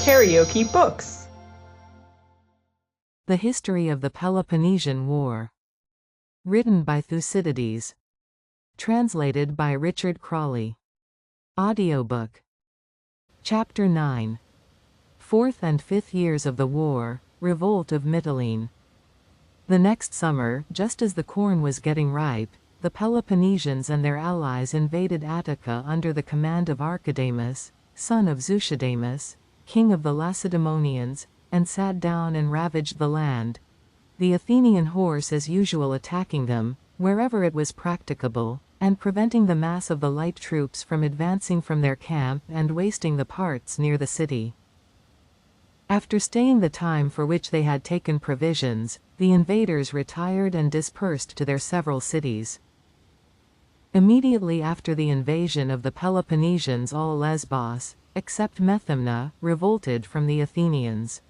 KaraokeBooks. The History of the Peloponnesian War. Written by Thucydides. Translated by Richard Crawley. Audiobook. Chapter 9. Fourth and Fifth Years of the War, Revolt of Mytilene. The next summer, just as the corn was getting ripe, the Peloponnesians and their allies invaded Attica under the command of Archidamus, son of Thucydides, king of the Lacedaemonians, and sat down and ravaged the land. The Athenian horse as usual attacking them, wherever it was practicable, and preventing the mass of the light troops from advancing from their camp and wasting the parts near the city. After staying the time for which they had taken provisions, the invaders retired and dispersed to their several cities. Immediately after the invasion of the Peloponnesians, all Lesbos, except Methymna, revolted from the Athenians.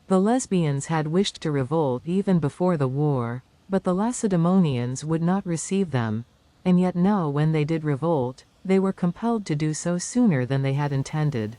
The Lesbians had wished to revolt even before the war, but the Lacedaemonians would not receive them, and yet now when they did revolt, they were compelled to do so sooner than they had intended.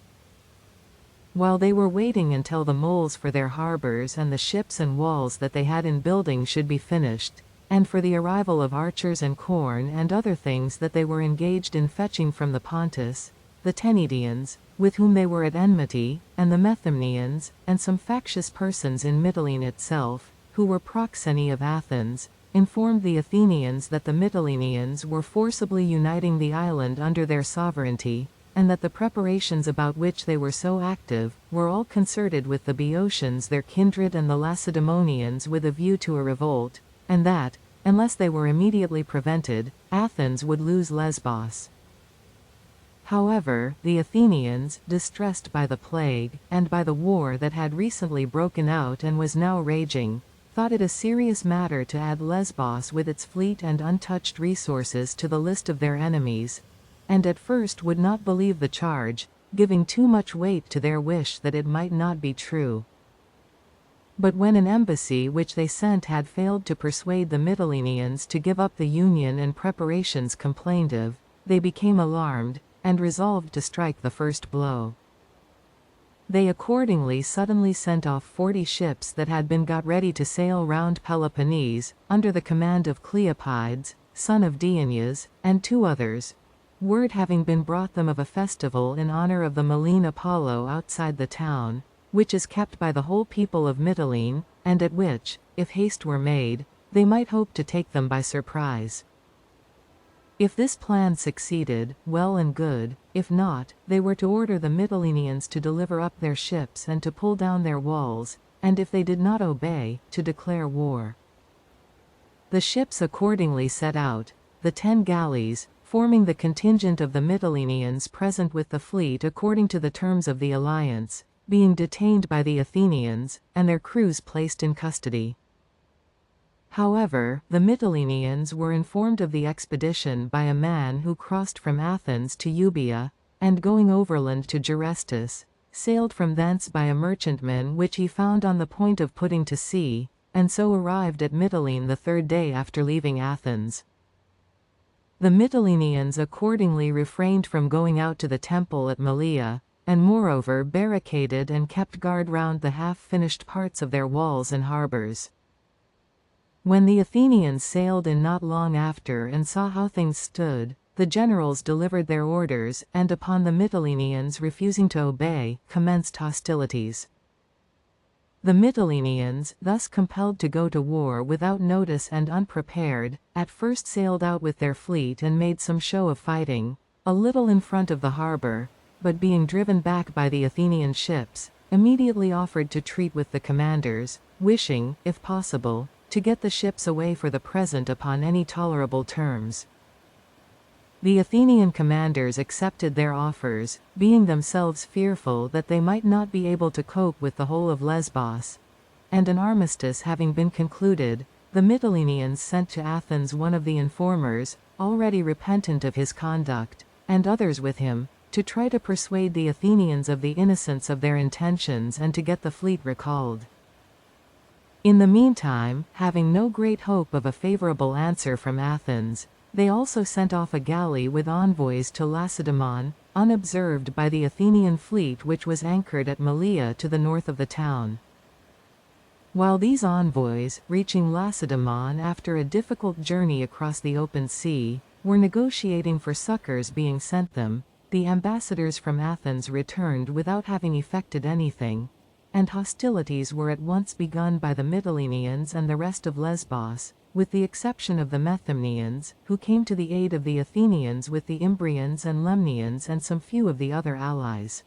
While they were waiting until the moles for their harbors and the ships and walls that they had in building should be finished, and for the arrival of archers and corn and other things that they were engaged in fetching from the Pontus, the Tenedians, with whom they were at enmity, and the Methymnians, and some factious persons in Mytilene itself, who were proxeni of Athens, informed the Athenians that the Mytileneans were forcibly uniting the island under their sovereignty, and that the preparations about which they were so active, were all concerted with the Boeotians their kindred and the Lacedaemonians with a view to a revolt, and that, unless they were immediately prevented, Athens would lose Lesbos. However, the Athenians, distressed by the plague, and by the war that had recently broken out and was now raging, thought it a serious matter to add Lesbos with its fleet and untouched resources to the list of their enemies, and at first would not believe the charge, giving too much weight to their wish that it might not be true. But when an embassy which they sent had failed to persuade the Mytileneans to give up the union and preparations complained of, they became alarmed, and resolved to strike the first blow. They accordingly suddenly sent off 40 ships that had been got ready to sail round Peloponnese, under the command of Cleopides, son of Dioneus, and 2 others, word having been brought them of a festival in honor of the Melian Apollo outside the town, which is kept by the whole people of Mytilene, and at which, if haste were made, they might hope to take them by surprise. If this plan succeeded, well and good; if not, they were to order the Mytileneans to deliver up their ships and to pull down their walls, and if they did not obey, to declare war. The ships accordingly set out, the 10 galleys, forming the contingent of the Mytileneans present with the fleet according to the terms of the alliance, being detained by the Athenians, and their crews placed in custody. However, the Mytileneans were informed of the expedition by a man who crossed from Athens to Euboea, and going overland to Gerestus, sailed from thence by a merchantman which he found on the point of putting to sea, and so arrived at Mytilene the 3rd day after leaving Athens. The Mytileneans accordingly refrained from going out to the temple at Malea, and moreover barricaded and kept guard round the half-finished parts of their walls and harbors. When the Athenians sailed in not long after and saw how things stood, the generals delivered their orders, and upon the Mytileneans refusing to obey, commenced hostilities. The Mytileneans, thus compelled to go to war without notice and unprepared, at first sailed out with their fleet and made some show of fighting, a little in front of the harbor, but being driven back by the Athenian ships, immediately offered to treat with the commanders, wishing, if possible, to get the ships away for the present upon any tolerable terms. The Athenian commanders accepted their offers, being themselves fearful that they might not be able to cope with the whole of Lesbos, and an armistice having been concluded, the Mytileneans sent to Athens one of the informers, already repentant of his conduct, and others with him, to try to persuade the Athenians of the innocence of their intentions and to get the fleet recalled. In the meantime, having no great hope of a favorable answer from Athens, They also sent off a galley with envoys to Lacedaemon, unobserved by the Athenian fleet which was anchored at Malea to the north of the town. While these envoys, reaching Lacedaemon after a difficult journey across the open sea, were negotiating for succors being sent them, the ambassadors from Athens returned without having effected anything, and hostilities were at once begun by the Mytileneans and the rest of Lesbos, with the exception of the Methymnians, who came to the aid of the Athenians with the Imbrians and Lemnians and some few of the other allies.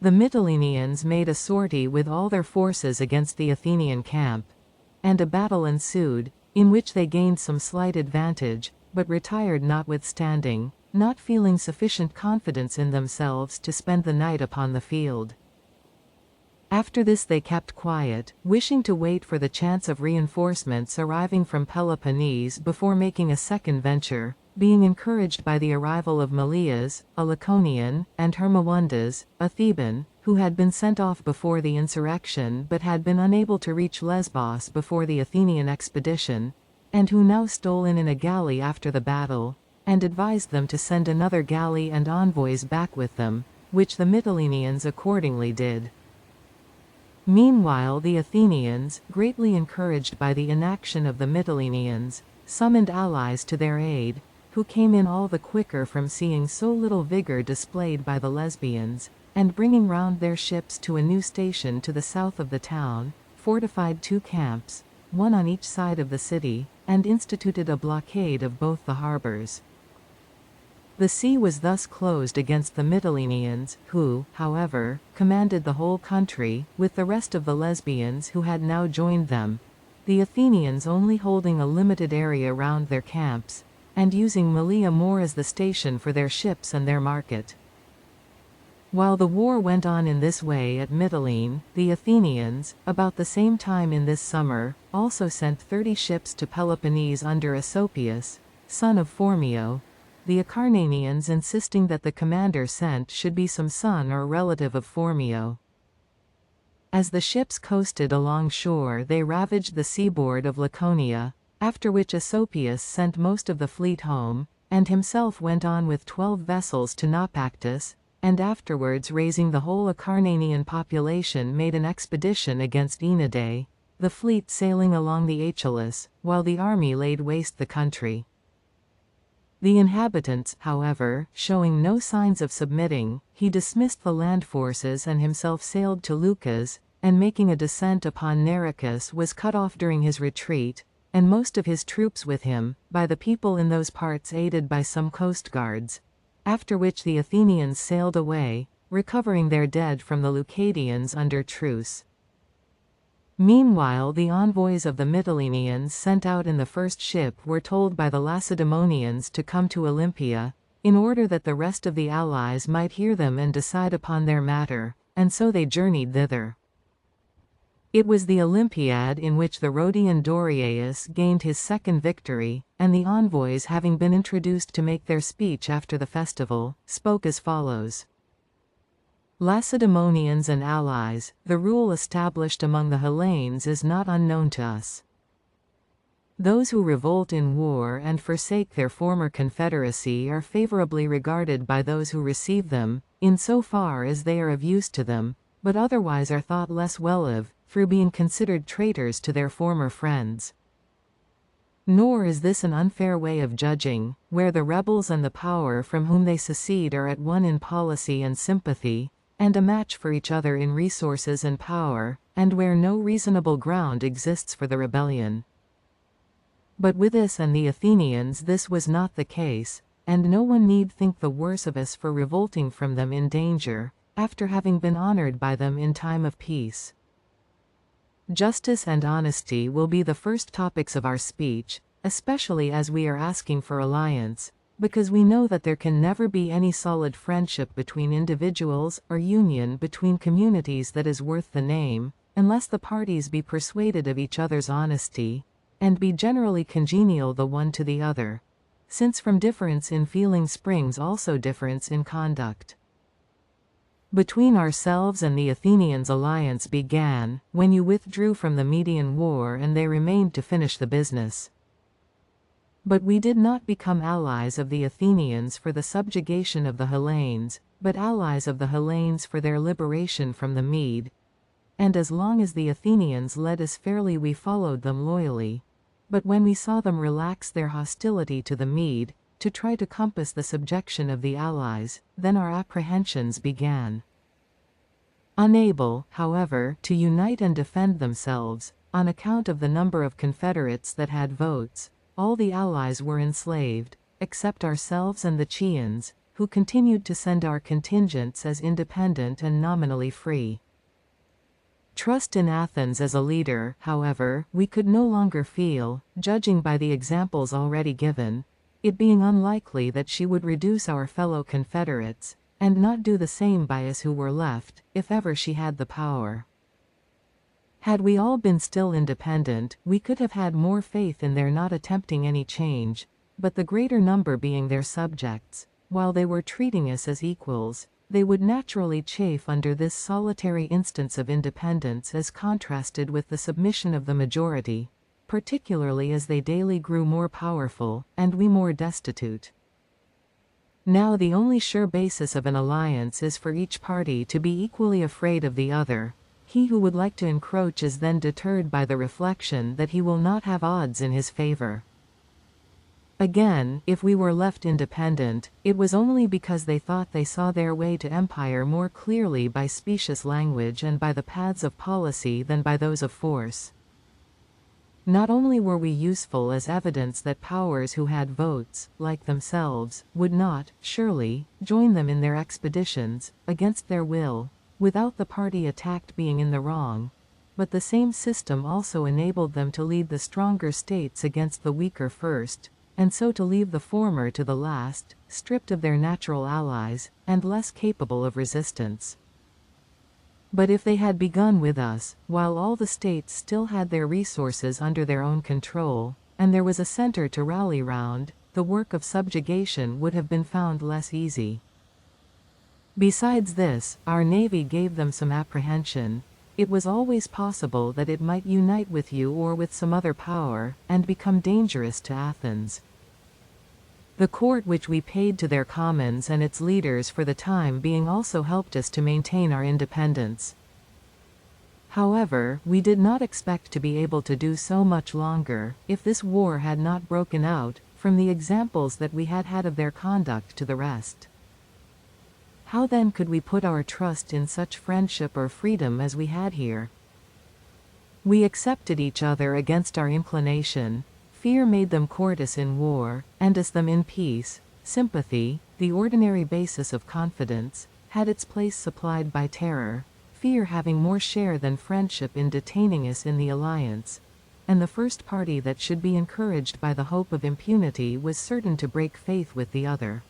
The Mytileneans made a sortie with all their forces against the Athenian camp, and a battle ensued, in which they gained some slight advantage, but retired notwithstanding, not feeling sufficient confidence in themselves to spend the night upon the field. After this they kept quiet, wishing to wait for the chance of reinforcements arriving from Peloponnese before making a second venture, being encouraged by the arrival of Meleas, a Laconian, and Hermowondas, a Theban, who had been sent off before the insurrection but had been unable to reach Lesbos before the Athenian expedition, and who now stole in a galley after the battle, and advised them to send another galley and envoys back with them, which the Mytileneans accordingly did. Meanwhile the Athenians, greatly encouraged by the inaction of the Mytileneans, summoned allies to their aid, who came in all the quicker from seeing so little vigor displayed by the Lesbians, and bringing round their ships to a new station to the south of the town, fortified 2 camps, one on each side of the city, and instituted a blockade of both the harbors. The sea was thus closed against the Mytileneans, who, however, commanded the whole country, with the rest of the Lesbians who had now joined them, the Athenians only holding a limited area round their camps, and using Malea more as the station for their ships and their market. While the war went on in this way at Mytilene, the Athenians, about the same time in this summer, also sent 30 ships to Peloponnese under Asopius, son of Phormio, the Acarnanians insisting that the commander sent should be some son or relative of Phormio. As the ships coasted along shore they ravaged the seaboard of Laconia, after which Asopius sent most of the fleet home, and himself went on with 12 vessels to Naupactus, and afterwards raising the whole Acarnanian population made an expedition against Oenidae, the fleet sailing along the Achelous, while the army laid waste the country. The inhabitants, however, showing no signs of submitting, he dismissed the land forces and himself sailed to Leucas, and making a descent upon Nericus was cut off during his retreat, and most of his troops with him, by the people in those parts aided by some coast guards, after which the Athenians sailed away, recovering their dead from the Leucadians under truce. Meanwhile the envoys of the Mytileneans sent out in the first ship were told by the Lacedaemonians to come to Olympia, in order that the rest of the allies might hear them and decide upon their matter, and so they journeyed thither. It was the Olympiad in which the Rhodian Doriaeus gained his second victory, and the envoys having been introduced to make their speech after the festival, spoke as follows. Lacedaemonians and allies, the rule established among the Hellenes is not unknown to us. Those who revolt in war and forsake their former confederacy are favorably regarded by those who receive them, in so far as they are of use to them, but otherwise are thought less well of, through being considered traitors to their former friends. Nor is this an unfair way of judging, where the rebels and the power from whom they secede are at one in policy and sympathy, and a match for each other in resources and power, and where no reasonable ground exists for the rebellion. But with us and the Athenians this was not the case, and no one need think the worse of us for revolting from them in danger, after having been honored by them in time of peace. Justice and honesty will be the first topics of our speech, especially as we are asking for alliance, because we know that there can never be any solid friendship between individuals or union between communities that is worth the name, unless the parties be persuaded of each other's honesty, and be generally congenial the one to the other, since from difference in feeling springs also difference in conduct. Between ourselves and the Athenians alliance began, when you withdrew from the Median war and they remained to finish the business. But we did not become allies of the Athenians for the subjugation of the Hellenes, but allies of the Hellenes for their liberation from the Mede. And as long as the Athenians led us fairly, we followed them loyally. But when we saw them relax their hostility to the Mede, to try to compass the subjection of the allies, then our apprehensions began. Unable, however, to unite and defend themselves, on account of the number of confederates that had votes, all the allies were enslaved, except ourselves and the Chians, who continued to send our contingents as independent and nominally free. Trust in Athens as a leader, however, we could no longer feel, judging by the examples already given, it being unlikely that she would reduce our fellow confederates, and not do the same by us who were left, if ever she had the power. Had we all been still independent, we could have had more faith in their not attempting any change, but the greater number being their subjects, while they were treating us as equals, they would naturally chafe under this solitary instance of independence as contrasted with the submission of the majority, particularly as they daily grew more powerful, and we more destitute. Now the only sure basis of an alliance is for each party to be equally afraid of the other. He who would like to encroach is then deterred by the reflection that he will not have odds in his favor. Again, if we were left independent, it was only because they thought they saw their way to empire more clearly by specious language and by the paths of policy than by those of force. Not only were we useful as evidence that powers who had votes, like themselves, would not, surely, join them in their expeditions, against their will, without the party attacked being in the wrong, but the same system also enabled them to lead the stronger states against the weaker first, and so to leave the former to the last, stripped of their natural allies, and less capable of resistance. But if they had begun with us, while all the states still had their resources under their own control, and there was a center to rally round, the work of subjugation would have been found less easy. Besides this, our navy gave them some apprehension. It was always possible that it might unite with you or with some other power, and become dangerous to Athens. The court which we paid to their commons and its leaders for the time being also helped us to maintain our independence. However, we did not expect to be able to do so much longer, if this war had not broken out, from the examples that we had had of their conduct to the rest. How then could we put our trust in such friendship or freedom as we had here? We accepted each other against our inclination. Fear made them court us in war, and us them in peace. Sympathy, the ordinary basis of confidence, had its place supplied by terror, fear having more share than friendship in detaining us in the alliance, and the first party that should be encouraged by the hope of impunity was certain to break faith with the other.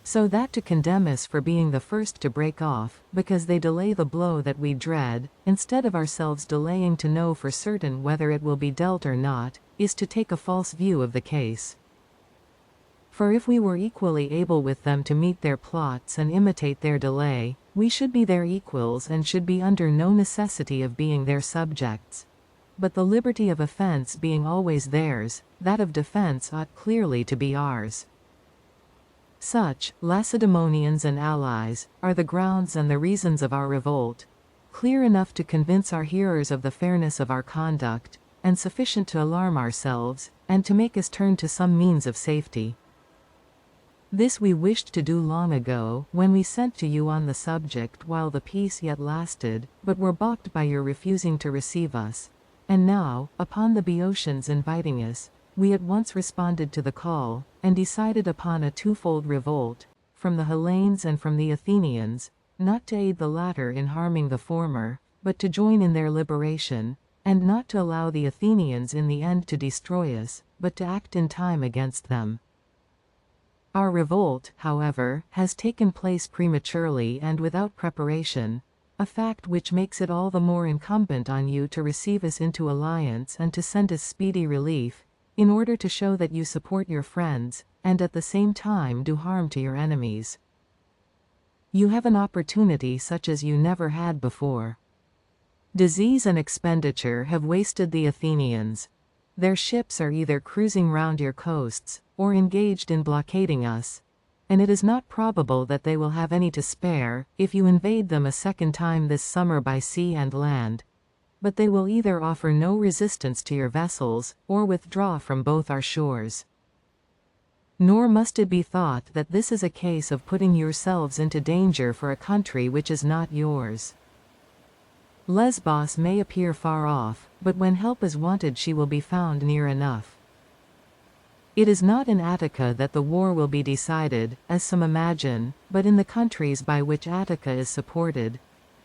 So that to condemn us for being the first to break off, because they delay the blow that we dread, instead of ourselves delaying to know for certain whether it will be dealt or not, is to take a false view of the case. For if we were equally able with them to meet their plots and imitate their delay, we should be their equals and should be under no necessity of being their subjects. But the liberty of offense being always theirs, that of defense ought clearly to be ours. Such, Lacedaemonians and allies, are the grounds and the reasons of our revolt, clear enough to convince our hearers of the fairness of our conduct, and sufficient to alarm ourselves, and to make us turn to some means of safety. This we wished to do long ago, when we sent to you on the subject while the peace yet lasted, but were balked by your refusing to receive us. And now, upon the Boeotians inviting us, we at once responded to the call, and decided upon a twofold revolt, from the Hellenes and from the Athenians, not to aid the latter in harming the former, but to join in their liberation, and not to allow the Athenians in the end to destroy us, but to act in time against them. Our revolt, however, has taken place prematurely and without preparation, a fact which makes it all the more incumbent on you to receive us into alliance and to send us speedy relief, in order to show that you support your friends, and at the same time do harm to your enemies. You have an opportunity such as you never had before. Disease and expenditure have wasted the Athenians. their ships are either cruising round your coasts, or engaged in blockading us, and it is not probable that they will have any to spare, if you invade them a second time this summer by sea and land. But they will either offer no resistance to your vessels, or withdraw from both our shores. Nor must it be thought that this is a case of putting yourselves into danger for a country which is not yours. Lesbos may appear far off, but when help is wanted she will be found near enough. It is not in Attica that the war will be decided, as some imagine, but in the countries by which Attica is supported,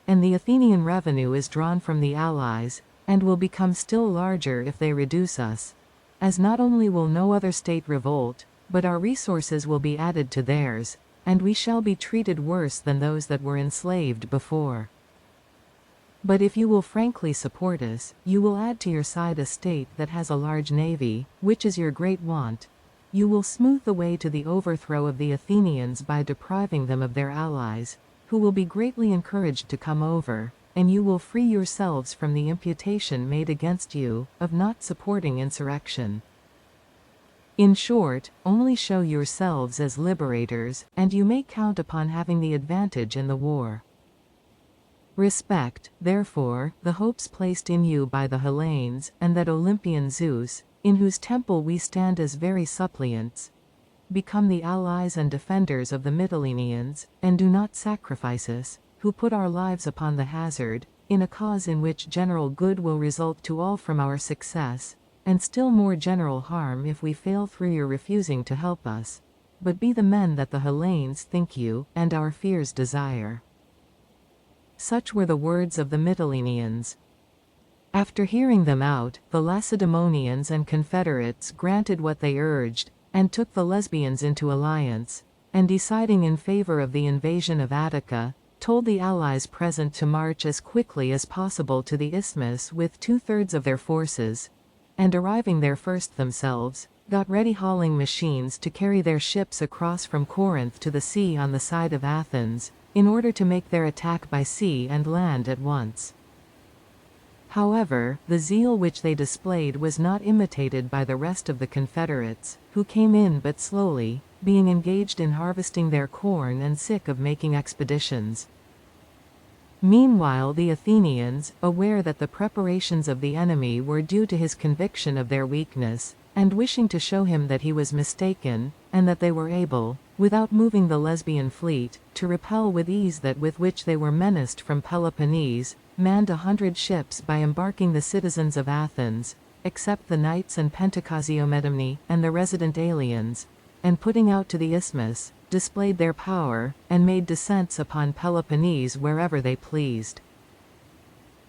and the Athenian revenue is drawn from the allies, and will become still larger if they reduce us, as not only will no other state revolt, but our resources will be added to theirs, and we shall be treated worse than those that were enslaved before. But if you will frankly support us, you will add to your side a state that has a large navy, which is your great want. You will smooth the way to the overthrow of the Athenians by depriving them of their allies, who will be greatly encouraged to come over, and you will free yourselves from the imputation made against you, of not supporting insurrection. In short, only show yourselves as liberators, and you may count upon having the advantage in the war. Respect, therefore, the hopes placed in you by the Hellenes, and that Olympian Zeus, in whose temple we stand as very suppliants. Become the allies and defenders of the Mytileneans, and do not sacrifice us, who put our lives upon the hazard, in a cause in which general good will result to all from our success, and still more general harm if we fail through your refusing to help us. But be the men that the Hellenes think you, and our fears desire. Such were the words of the Mytileneans. After hearing them out, the Lacedaemonians and confederates granted what they urged, and took the Lesbians into alliance, and deciding in favor of the invasion of Attica, told the allies present to march as quickly as possible to the isthmus with 2/3 of their forces, and arriving there first themselves, got ready hauling machines to carry their ships across from Corinth to the sea on the side of Athens, in order to make their attack by sea and land at once. However, the zeal which they displayed was not imitated by the rest of the confederates, who came in but slowly, being engaged in harvesting their corn and sick of making expeditions. Meanwhile the Athenians, aware that the preparations of the enemy were due to his conviction of their weakness, and wishing to show him that he was mistaken, and that they were able, without moving the Lesbian fleet, to repel with ease that with which they were menaced from Peloponnese, manned 100 ships by embarking the citizens of Athens, except the knights and Pentacosiomedimni, and the resident aliens, and putting out to the isthmus, displayed their power, and made descents upon Peloponnese wherever they pleased.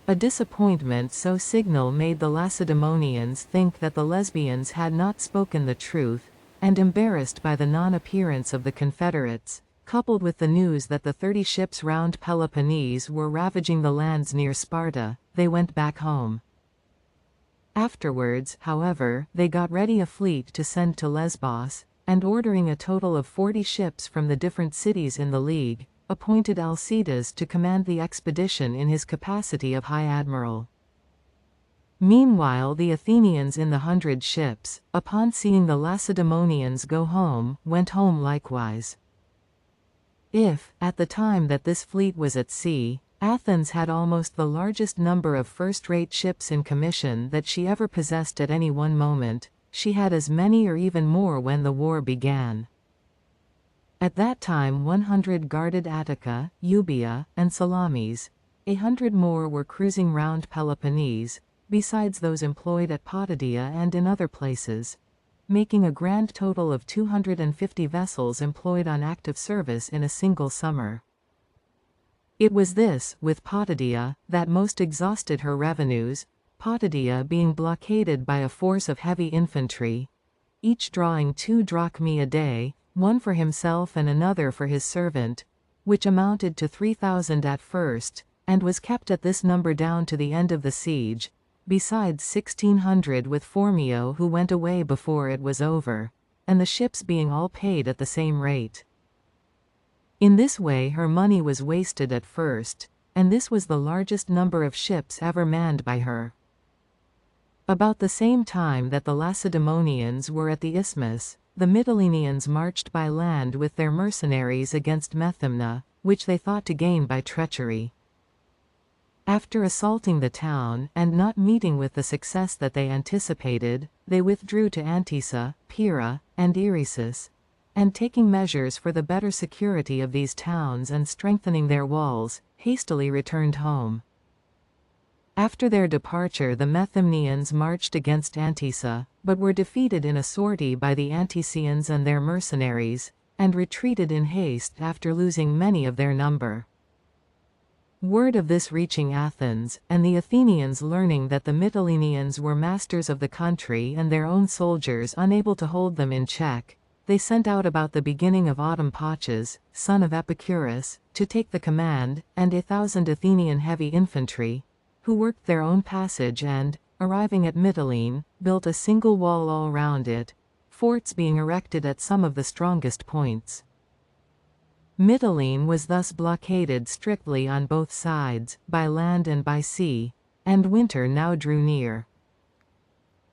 A disappointment so signal made the Lacedaemonians think that the Lesbians had not spoken the truth, and embarrassed by the non-appearance of the confederates, coupled with the news that the 30 ships round Peloponnese were ravaging the lands near Sparta, they went back home. Afterwards, however, they got ready a fleet to send to Lesbos, and ordering a total of 40 ships from the different cities in the league, appointed Alcides to command the expedition in his capacity of High Admiral. Meanwhile the Athenians in the 100 ships, upon seeing the Lacedaemonians go home, went home likewise. If, at the time that this fleet was at sea, Athens had almost the largest number of first-rate ships in commission that she ever possessed at any one moment, she had as many or even more when the war began. At that time 100 guarded Attica, Euboea, and Salamis. 100 more were cruising round Peloponnese, besides those employed at Potidaea and in other places, making a grand total of 250 vessels employed on active service in a single summer. It was this, with Potidaea, that most exhausted her revenues, Potidaea being blockaded by a force of heavy infantry, each drawing 2 drachmae a day, one for himself and another for his servant, which amounted to 3,000 at first, and was kept at this number down to the end of the siege, besides 1,600 with Phormio who went away before it was over, and the ships being all paid at the same rate. In this way her money was wasted at first, and this was the largest number of ships ever manned by her. About the same time that the Lacedaemonians were at the isthmus, the Mytileneans marched by land with their mercenaries against Methymna, which they thought to gain by treachery. After assaulting the town, and not meeting with the success that they anticipated, they withdrew to Antissa, Pyrrha, and Eresus, and taking measures for the better security of these towns and strengthening their walls, hastily returned home. After their departure the Methymnians marched against Antissa, but were defeated in a sortie by the Antissians and their mercenaries, and retreated in haste after losing many of their number. Word of this reaching Athens, and the Athenians learning that the Mytileneans were masters of the country and their own soldiers unable to hold them in check, they sent out about the beginning of autumn Paches, son of Epicurus, to take the command, and 1,000 Athenian heavy infantry, who worked their own passage and, arriving at Mytilene, built a single wall all round it, forts being erected at some of the strongest points. Mytilene was thus blockaded strictly on both sides, by land and by sea, and winter now drew near.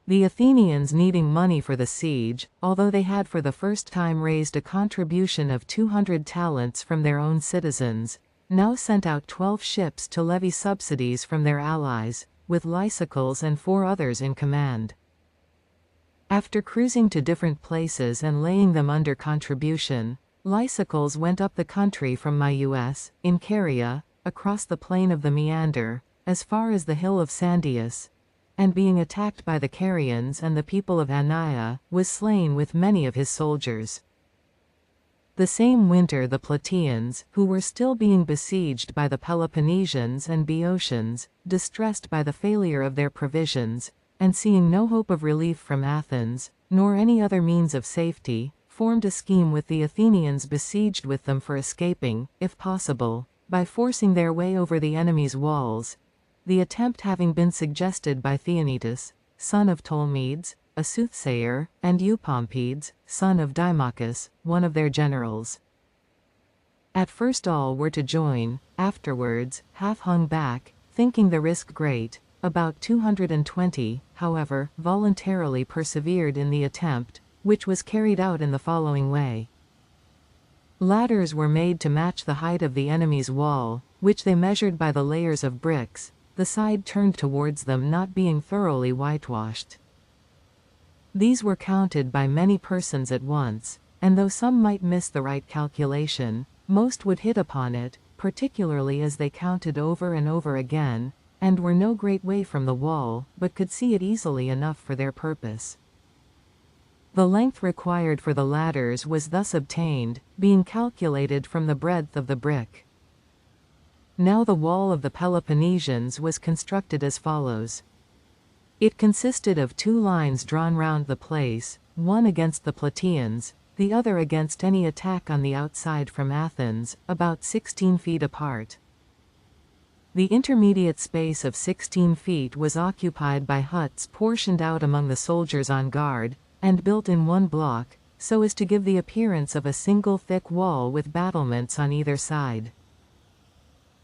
The Athenians needing money for the siege, although they had for the first time raised a contribution of 200 talents from their own citizens, now sent out 12 ships to levy subsidies from their allies, with Lysicles and 4 others in command. After cruising to different places and laying them under contribution, Lysicles went up the country from Myus, in Caria, across the plain of the Meander, as far as the hill of Sandius, and being attacked by the Carians and the people of Anaia, was slain with many of his soldiers. The same winter the Plataeans, who were still being besieged by the Peloponnesians and Boeotians, distressed by the failure of their provisions, and seeing no hope of relief from Athens, nor any other means of safety, formed a scheme with the Athenians besieged with them for escaping, if possible, by forcing their way over the enemy's walls, the attempt having been suggested by Theonetus, son of Tolmedes, a soothsayer, and Eupompides, son of Dimachus, one of their generals. At first all were to join, afterwards, half hung back, thinking the risk great. About 220, however, voluntarily persevered in the attempt, which was carried out in the following way. Ladders were made to match the height of the enemy's wall, which they measured by the layers of bricks, the side turned towards them not being thoroughly whitewashed. These were counted by many persons at once, and though some might miss the right calculation, most would hit upon it, particularly as they counted over and over again, and were no great way from the wall, but could see it easily enough for their purpose. The length required for the ladders was thus obtained, being calculated from the breadth of the brick. Now the wall of the Peloponnesians was constructed as follows. It consisted of 2 lines drawn round the place, one against the Plataeans, the other against any attack on the outside from Athens, about 16 feet apart. The intermediate space of 16 feet was occupied by huts portioned out among the soldiers on guard, and built in one block, so as to give the appearance of a single thick wall with battlements on either side.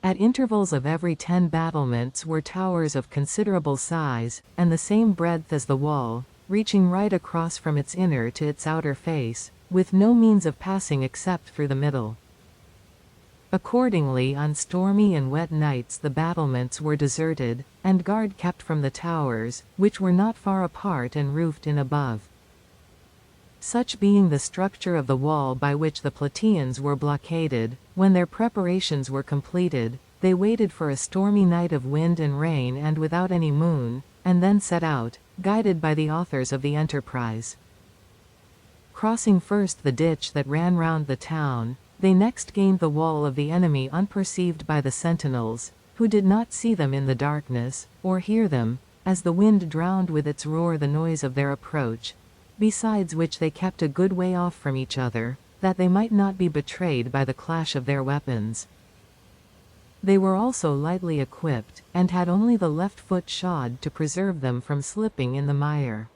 At intervals of every 10 battlements were towers of considerable size, and the same breadth as the wall, reaching right across from its inner to its outer face, with no means of passing except through the middle. Accordingly, on stormy and wet nights the battlements were deserted, and guard kept from the towers, which were not far apart and roofed in above. Such being the structure of the wall by which the Plataeans were blockaded, when their preparations were completed, they waited for a stormy night of wind and rain and without any moon, and then set out, guided by the authors of the enterprise. Crossing first the ditch that ran round the town, they next gained the wall of the enemy unperceived by the sentinels, who did not see them in the darkness, or hear them, as the wind drowned with its roar the noise of their approach, besides which they kept a good way off from each other, that they might not be betrayed by the clash of their weapons. They were also lightly equipped, and had only the left foot shod to preserve them from slipping in the mire.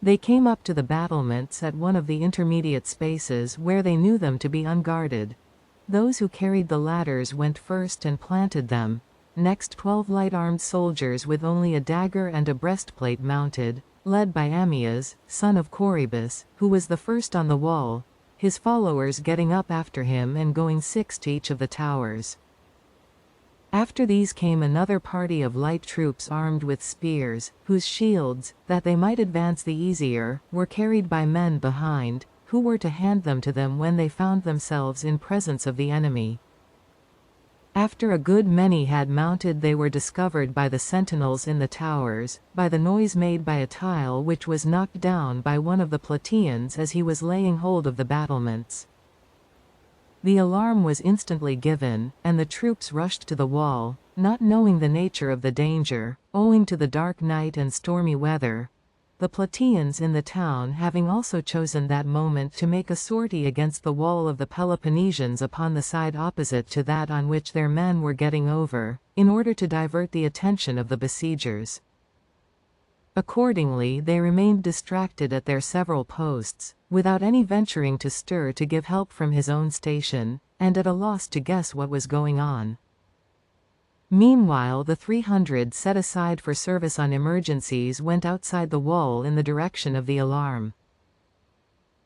They came up to the battlements at one of the intermediate spaces where they knew them to be unguarded. Those who carried the ladders went first and planted them, next 12 light-armed soldiers with only a dagger and a breastplate mounted, led by Ammias, son of Corybus, who was the first on the wall, his followers getting up after him and going 6 to each of the towers. After these came another party of light troops armed with spears, whose shields, that they might advance the easier, were carried by men behind, who were to hand them to them when they found themselves in presence of the enemy. After a good many had mounted, they were discovered by the sentinels in the towers, by the noise made by a tile which was knocked down by one of the Plataeans as he was laying hold of the battlements. The alarm was instantly given, and the troops rushed to the wall, not knowing the nature of the danger, owing to the dark night and stormy weather, the Plataeans in the town having also chosen that moment to make a sortie against the wall of the Peloponnesians upon the side opposite to that on which their men were getting over, in order to divert the attention of the besiegers. Accordingly, they remained distracted at their several posts, without any venturing to stir to give help from his own station, and at a loss to guess what was going on. Meanwhile, the 300 set aside for service on emergencies went outside the wall in the direction of the alarm.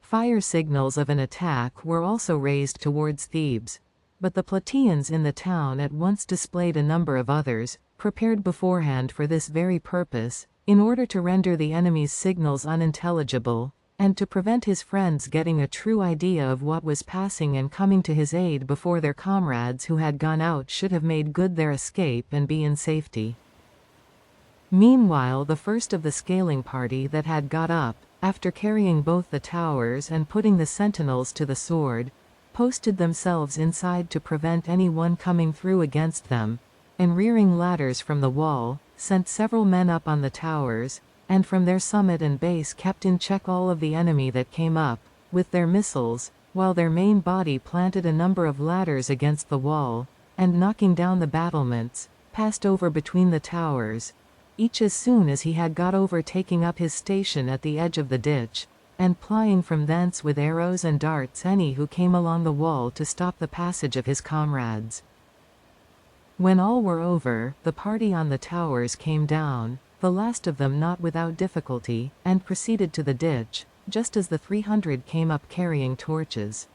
Fire signals of an attack were also raised towards Thebes, but the Plataeans in the town at once displayed a number of others, prepared beforehand for this very purpose, in order to render the enemy's signals unintelligible, and to prevent his friends getting a true idea of what was passing and coming to his aid before their comrades who had gone out should have made good their escape and be in safety. Meanwhile, the first of the scaling party that had got up, after carrying both the towers and putting the sentinels to the sword, posted themselves inside to prevent any one coming through against them, and rearing ladders from the wall, sent several men up on the towers, and from their summit and base kept in check all of the enemy that came up, with their missiles, while their main body planted a number of ladders against the wall, and knocking down the battlements, passed over between the towers, each as soon as he had got over taking up his station at the edge of the ditch, and plying from thence with arrows and darts any who came along the wall to stop the passage of his comrades. When all were over, the party on the towers came down, the last of them not without difficulty, and proceeded to the ditch, just as the 300 came up carrying torches.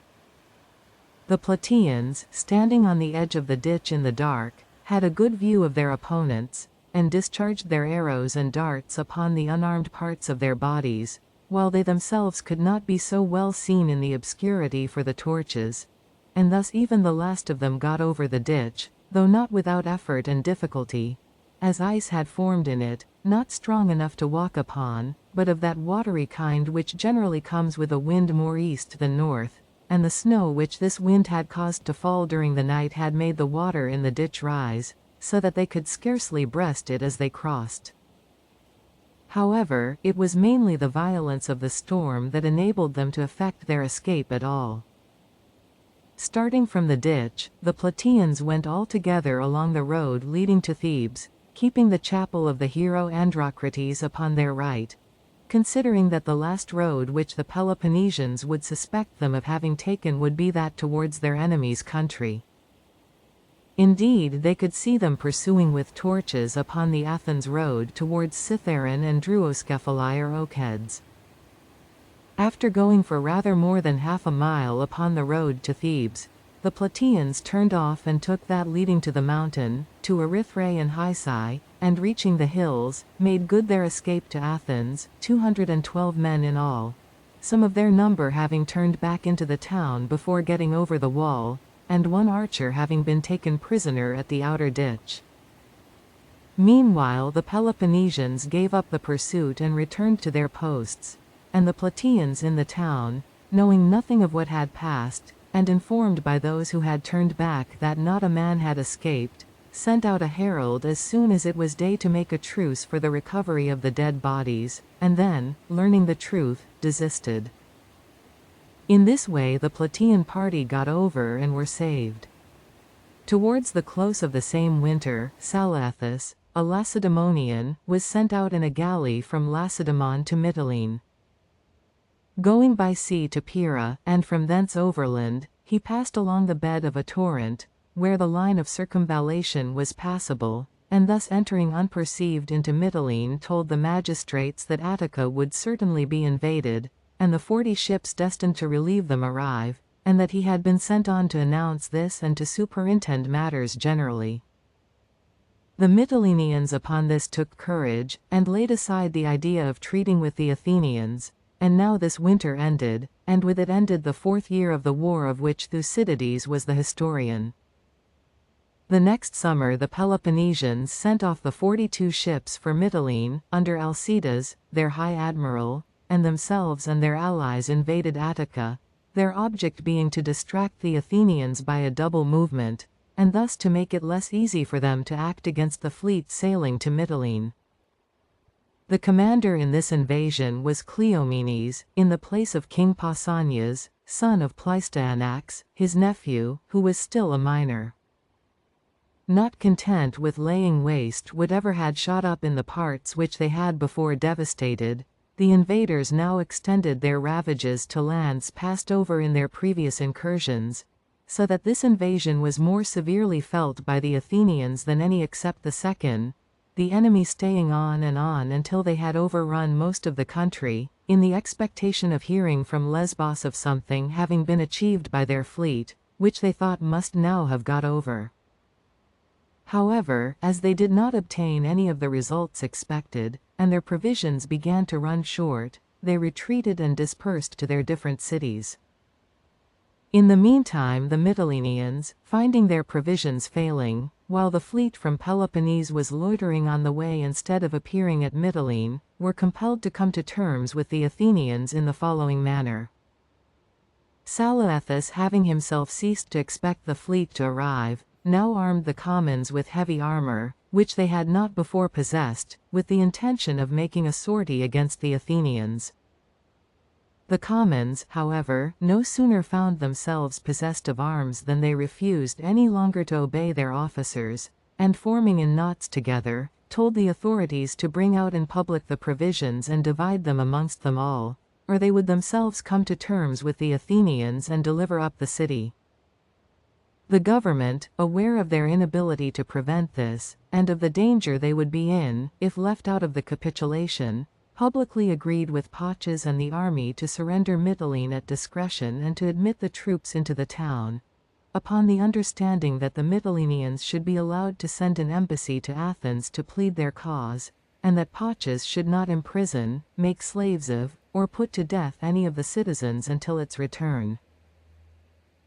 The Plataeans, standing on the edge of the ditch in the dark, had a good view of their opponents, and discharged their arrows and darts upon the unarmed parts of their bodies, while they themselves could not be so well seen in the obscurity for the torches, and thus even the last of them got over the ditch, though not without effort and difficulty, as ice had formed in it, not strong enough to walk upon, but of that watery kind which generally comes with a wind more east than north, and the snow which this wind had caused to fall during the night had made the water in the ditch rise, so that they could scarcely breast it as they crossed. However, it was mainly the violence of the storm that enabled them to effect their escape at all. Starting from the ditch, the Plataeans went all together along the road leading to Thebes, keeping the chapel of the hero Androcrates upon their right, considering that the last road which the Peloponnesians would suspect them of having taken would be that towards their enemies' country. Indeed, they could see them pursuing with torches upon the Athens road towards Cithaeron and Druoscephali or Okedes. After going for rather more than half a mile upon the road to Thebes, the Plataeans turned off and took that leading to the mountain, to Erythrae and Hysae, and reaching the hills, made good their escape to Athens, 212 men in all, some of their number having turned back into the town before getting over the wall, and one archer having been taken prisoner at the outer ditch. Meanwhile, the Peloponnesians gave up the pursuit and returned to their posts, and the Plataeans in the town, knowing nothing of what had passed, and informed by those who had turned back that not a man had escaped, sent out a herald as soon as it was day to make a truce for the recovery of the dead bodies, and then, learning the truth, desisted. In this way the Plataean party got over and were saved. Towards the close of the same winter, Salathus, a Lacedaemonian, was sent out in a galley from Lacedaemon to Mytilene. Going by sea to Pyrrha, and from thence overland, he passed along the bed of a torrent, where the line of circumvallation was passable, and thus entering unperceived into Mytilene, told the magistrates that Attica would certainly be invaded, and the 40 ships destined to relieve them arrive, and that he had been sent on to announce this and to superintend matters generally. The Mytileneans upon this took courage, and laid aside the idea of treating with the Athenians, and now this winter ended, and with it ended the 4th year of the war of which Thucydides was the historian. The next summer the Peloponnesians sent off the 42 ships for Mytilene, under Alcides, their high admiral, and themselves and their allies invaded Attica, their object being to distract the Athenians by a double movement, and thus to make it less easy for them to act against the fleet sailing to Mytilene. The commander in this invasion was Cleomenes, in the place of King Pausanias, son of Pleistoanax, his nephew, who was still a minor. Not content with laying waste whatever had shot up in the parts which they had before devastated, the invaders now extended their ravages to lands passed over in their previous incursions, so that this invasion was more severely felt by the Athenians than any except the second, the enemy staying on until they had overrun most of the country, in the expectation of hearing from Lesbos of something having been achieved by their fleet, which they thought must now have got over. However, as they did not obtain any of the results expected, and their provisions began to run short, they retreated and dispersed to their different cities. In the meantime the Mytileneans, finding their provisions failing, while the fleet from Peloponnese was loitering on the way instead of appearing at Mytilene, were compelled to come to terms with the Athenians in the following manner. Salaethus, having himself ceased to expect the fleet to arrive, now armed the commons with heavy armor, which they had not before possessed, with the intention of making a sortie against the Athenians. The commons, however, no sooner found themselves possessed of arms than they refused any longer to obey their officers, and forming in knots together, told the authorities to bring out in public the provisions and divide them amongst them all, or they would themselves come to terms with the Athenians and deliver up the city. The government, aware of their inability to prevent this, and of the danger they would be in, if left out of the capitulation, publicly agreed with Pauces and the army to surrender Mytilene at discretion and to admit the troops into the town, upon the understanding that the Mytileneans should be allowed to send an embassy to Athens to plead their cause, and that Pauces should not imprison, make slaves of, or put to death any of the citizens until its return.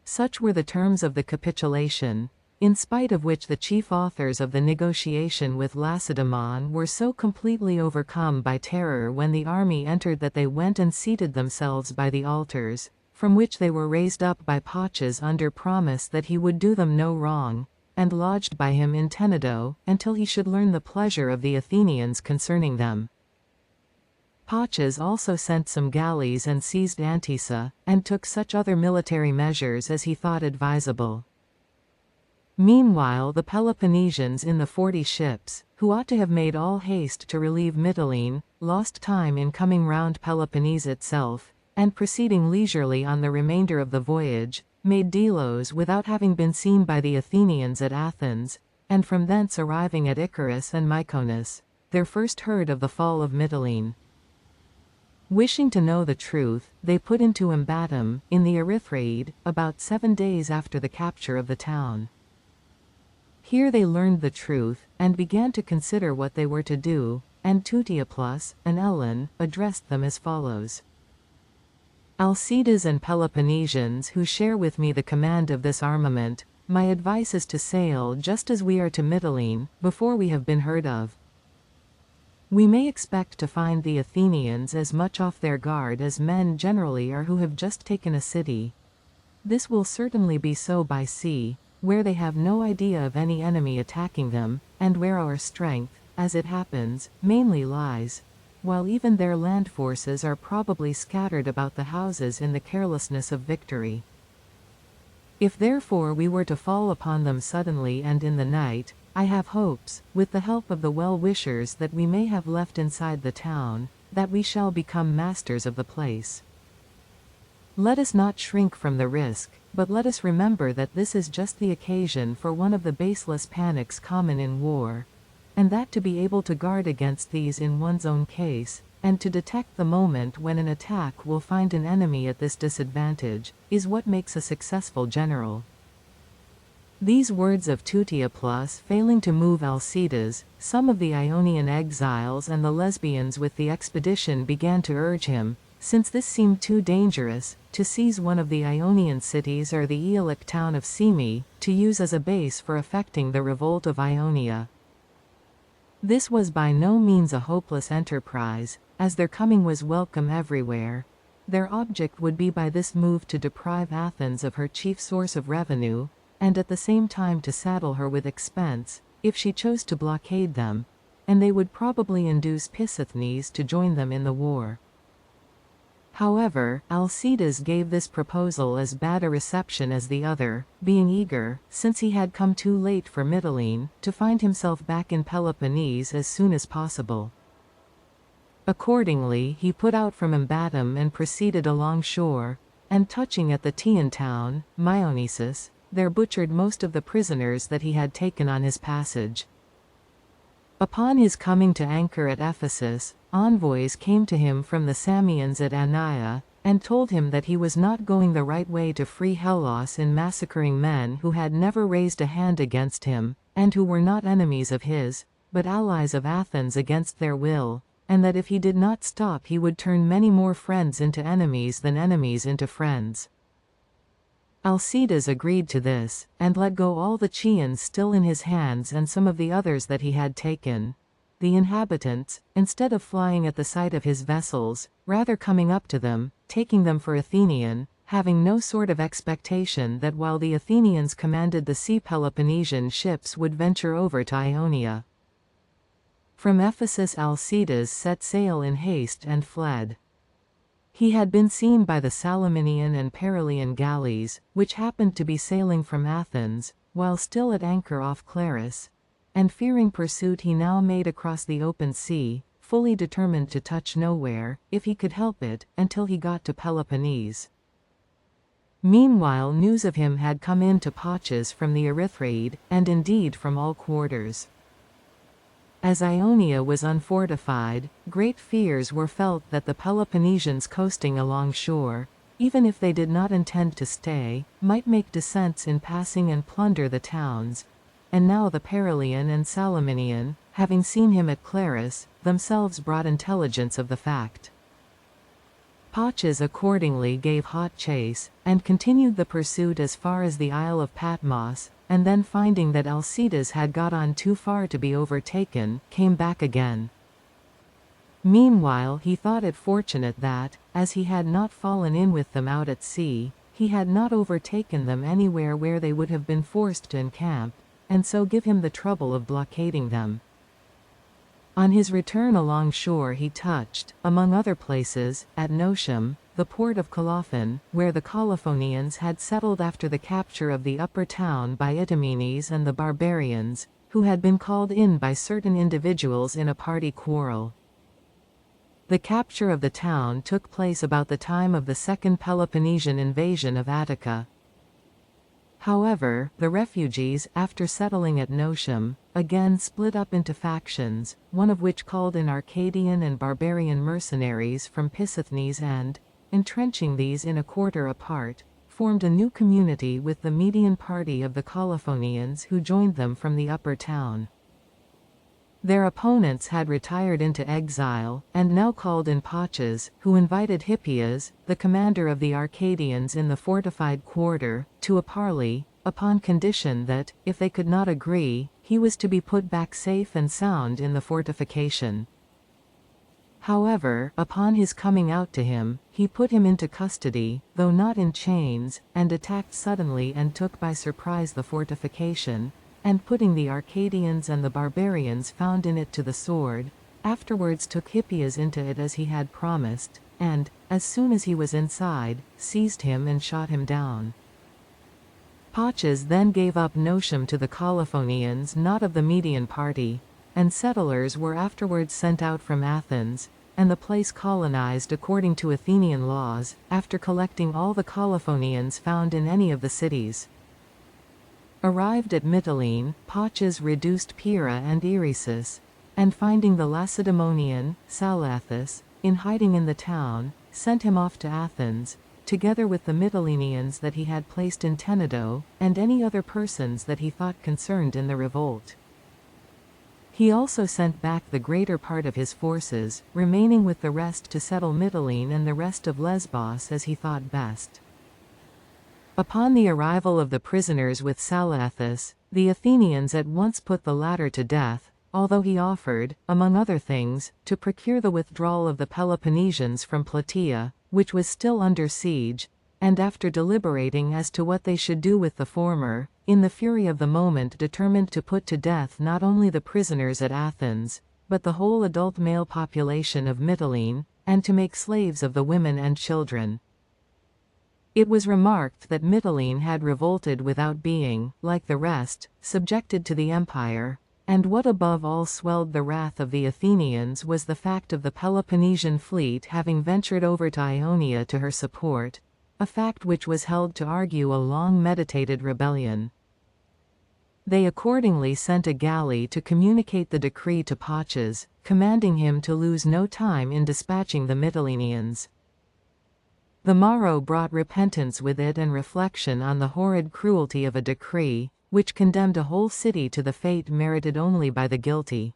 Such were the terms of the capitulation, in spite of which the chief authors of the negotiation with Lacedaemon were so completely overcome by terror when the army entered that they went and seated themselves by the altars, from which they were raised up by Pauces under promise that he would do them no wrong, and lodged by him in Tenedo, until he should learn the pleasure of the Athenians concerning them. Pauces also sent some galleys and seized Antissa, and took such other military measures as he thought advisable. Meanwhile the Peloponnesians in the 40 ships, who ought to have made all haste to relieve Mytilene, lost time in coming round Peloponnese itself, and proceeding leisurely on the remainder of the voyage, made Delos without having been seen by the Athenians at Athens, and from thence arriving at Icarus and Mykonos, there first heard of the fall of Mytilene. Wishing to know the truth, they put into Ambatum, in the Erythraeid, about 7 days after the capture of the town. Here they learned the truth, and began to consider what they were to do, and Tutiaplus, an Ellen, addressed them as follows. Alcides and Peloponnesians who share with me the command of this armament, my advice is to sail just as we are to Mytilene, before we have been heard of. We may expect to find the Athenians as much off their guard as men generally are who have just taken a city. This will certainly be so by sea, where they have no idea of any enemy attacking them, and where our strength, as it happens, mainly lies, while even their land forces are probably scattered about the houses in the carelessness of victory. If therefore we were to fall upon them suddenly and in the night, I have hopes, with the help of the well-wishers that we may have left inside the town, that we shall become masters of the place. Let us not shrink from the risk, But let us remember that this is just the occasion for one of the baseless panics common in war, and that to be able to guard against these in one's own case, and to detect the moment when an attack will find an enemy at this disadvantage, is what makes a successful general. These words of Tutiaplus failing to move Alcides, some of the Ionian exiles and the Lesbians with the expedition began to urge him, since this seemed too dangerous, to seize one of the Ionian cities or the Aeolic town of Semi, to use as a base for effecting the revolt of Ionia. This was by no means a hopeless enterprise, as their coming was welcome everywhere. Their object would be by this move to deprive Athens of her chief source of revenue, and at the same time to saddle her with expense, if she chose to blockade them, and they would probably induce Pisithnes to join them in the war. However, Alcides gave this proposal as bad a reception as the other, being eager, since he had come too late for Mytilene, to find himself back in Peloponnese as soon as possible. Accordingly, he put out from Ymbatum and proceeded along shore, and touching at the Tian town, Myonisus, there butchered most of the prisoners that he had taken on his passage. Upon his coming to anchor at Ephesus, envoys came to him from the Samians at Anaia, and told him that he was not going the right way to free Hellas in massacring men who had never raised a hand against him, and who were not enemies of his, but allies of Athens against their will, and that if he did not stop he would turn many more friends into enemies than enemies into friends. Alcides agreed to this, and let go all the Chians still in his hands and some of the others that he had taken. The inhabitants, instead of flying at the sight of his vessels, rather coming up to them, taking them for Athenian, having no sort of expectation that while the Athenians commanded the sea Peloponnesian ships would venture over to Ionia. From Ephesus Alcides set sail in haste and fled. He had been seen by the Salaminian and Paralian galleys, which happened to be sailing from Athens, while still at anchor off Clarus, and fearing pursuit he now made across the open sea, fully determined to touch nowhere, if he could help it, until he got to Peloponnese. Meanwhile news of him had come in to Paucis from the Erythraeid, and indeed from all quarters. As Ionia was unfortified, great fears were felt that the Peloponnesians coasting along shore, even if they did not intend to stay, might make descents in passing and plunder the towns, and now the Paralian and Salaminian, having seen him at Clarus, themselves brought intelligence of the fact. Paucis accordingly gave hot chase, and continued the pursuit as far as the Isle of Patmos, and then finding that Alcides had got on too far to be overtaken, came back again. Meanwhile he thought it fortunate that, as he had not fallen in with them out at sea, he had not overtaken them anywhere where they would have been forced to encamp, and so give him the trouble of blockading them. On his return along shore he touched, among other places, at Notium, the port of Colophon, where the Colophonians had settled after the capture of the upper town by Itomenes and the barbarians, who had been called in by certain individuals in a party quarrel. The capture of the town took place about the time of the Second Peloponnesian invasion of Attica. However, the refugees, after settling at Notium, again split up into factions, one of which called in Arcadian and barbarian mercenaries from Pisithnes and, entrenching these in a quarter apart, formed a new community with the Median party of the Colophonians who joined them from the upper town. Their opponents had retired into exile, and now called in Paucis, who invited Hippias, the commander of the Arcadians in the fortified quarter, to a parley, upon condition that, if they could not agree, he was to be put back safe and sound in the fortification. However, upon his coming out to him, he put him into custody, though not in chains, and attacked suddenly and took by surprise the fortification, and putting the Arcadians and the barbarians found in it to the sword, afterwards took Hippias into it as he had promised, and, as soon as he was inside, seized him and shot him down. Paucis then gave up Notium to the Colophonians not of the Median party, and settlers were afterwards sent out from Athens, and the place colonized according to Athenian laws, after collecting all the colophonians found in any of the cities. Arrived at Mytilene, Paches reduced Pyrrha and Eresus, and finding the Lacedaemonian, Salathus, in hiding in the town, sent him off to Athens, together with the Mytileneans that he had placed in Tenedo, and any other persons that he thought concerned in the revolt. He also sent back the greater part of his forces, remaining with the rest to settle Mytilene and the rest of Lesbos as he thought best. Upon the arrival of the prisoners with Salathus, the Athenians at once put the latter to death, although he offered, among other things, to procure the withdrawal of the Peloponnesians from Plataea, which was still under siege, and after deliberating as to what they should do with the former, in the fury of the moment determined to put to death not only the prisoners at Athens, but the whole adult male population of Mytilene, and to make slaves of the women and children. It was remarked that Mytilene had revolted without being, like the rest, subjected to the empire, and what above all swelled the wrath of the Athenians was the fact of the Peloponnesian fleet having ventured over to Ionia to her support, a fact which was held to argue a long-meditated rebellion. They accordingly sent a galley to communicate the decree to Paches, commanding him to lose no time in dispatching the Mytileneans. The morrow brought repentance with it and reflection on the horrid cruelty of a decree, which condemned a whole city to the fate merited only by the guilty.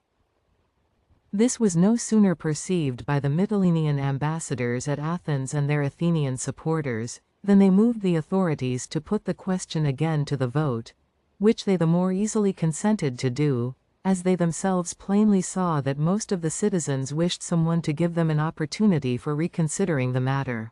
This was no sooner perceived by the Mytilenean ambassadors at Athens and their Athenian supporters, than they moved the authorities to put the question again to the vote, which they the more easily consented to do, as they themselves plainly saw that most of the citizens wished someone to give them an opportunity for reconsidering the matter.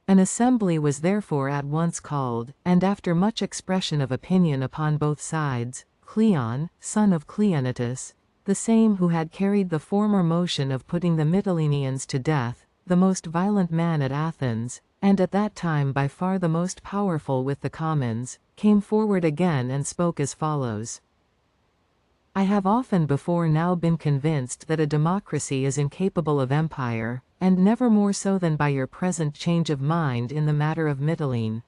An assembly was therefore at once called, and after much expression of opinion upon both sides, Cleon, son of Cleonidas, the same who had carried the former motion of putting the Mytileneans to death, the most violent man at Athens, and at that time by far the most powerful with the commons, came forward again and spoke as follows. I have often before now been convinced that a democracy is incapable of empire, and never more so than by your present change of mind in the matter of Mytilene.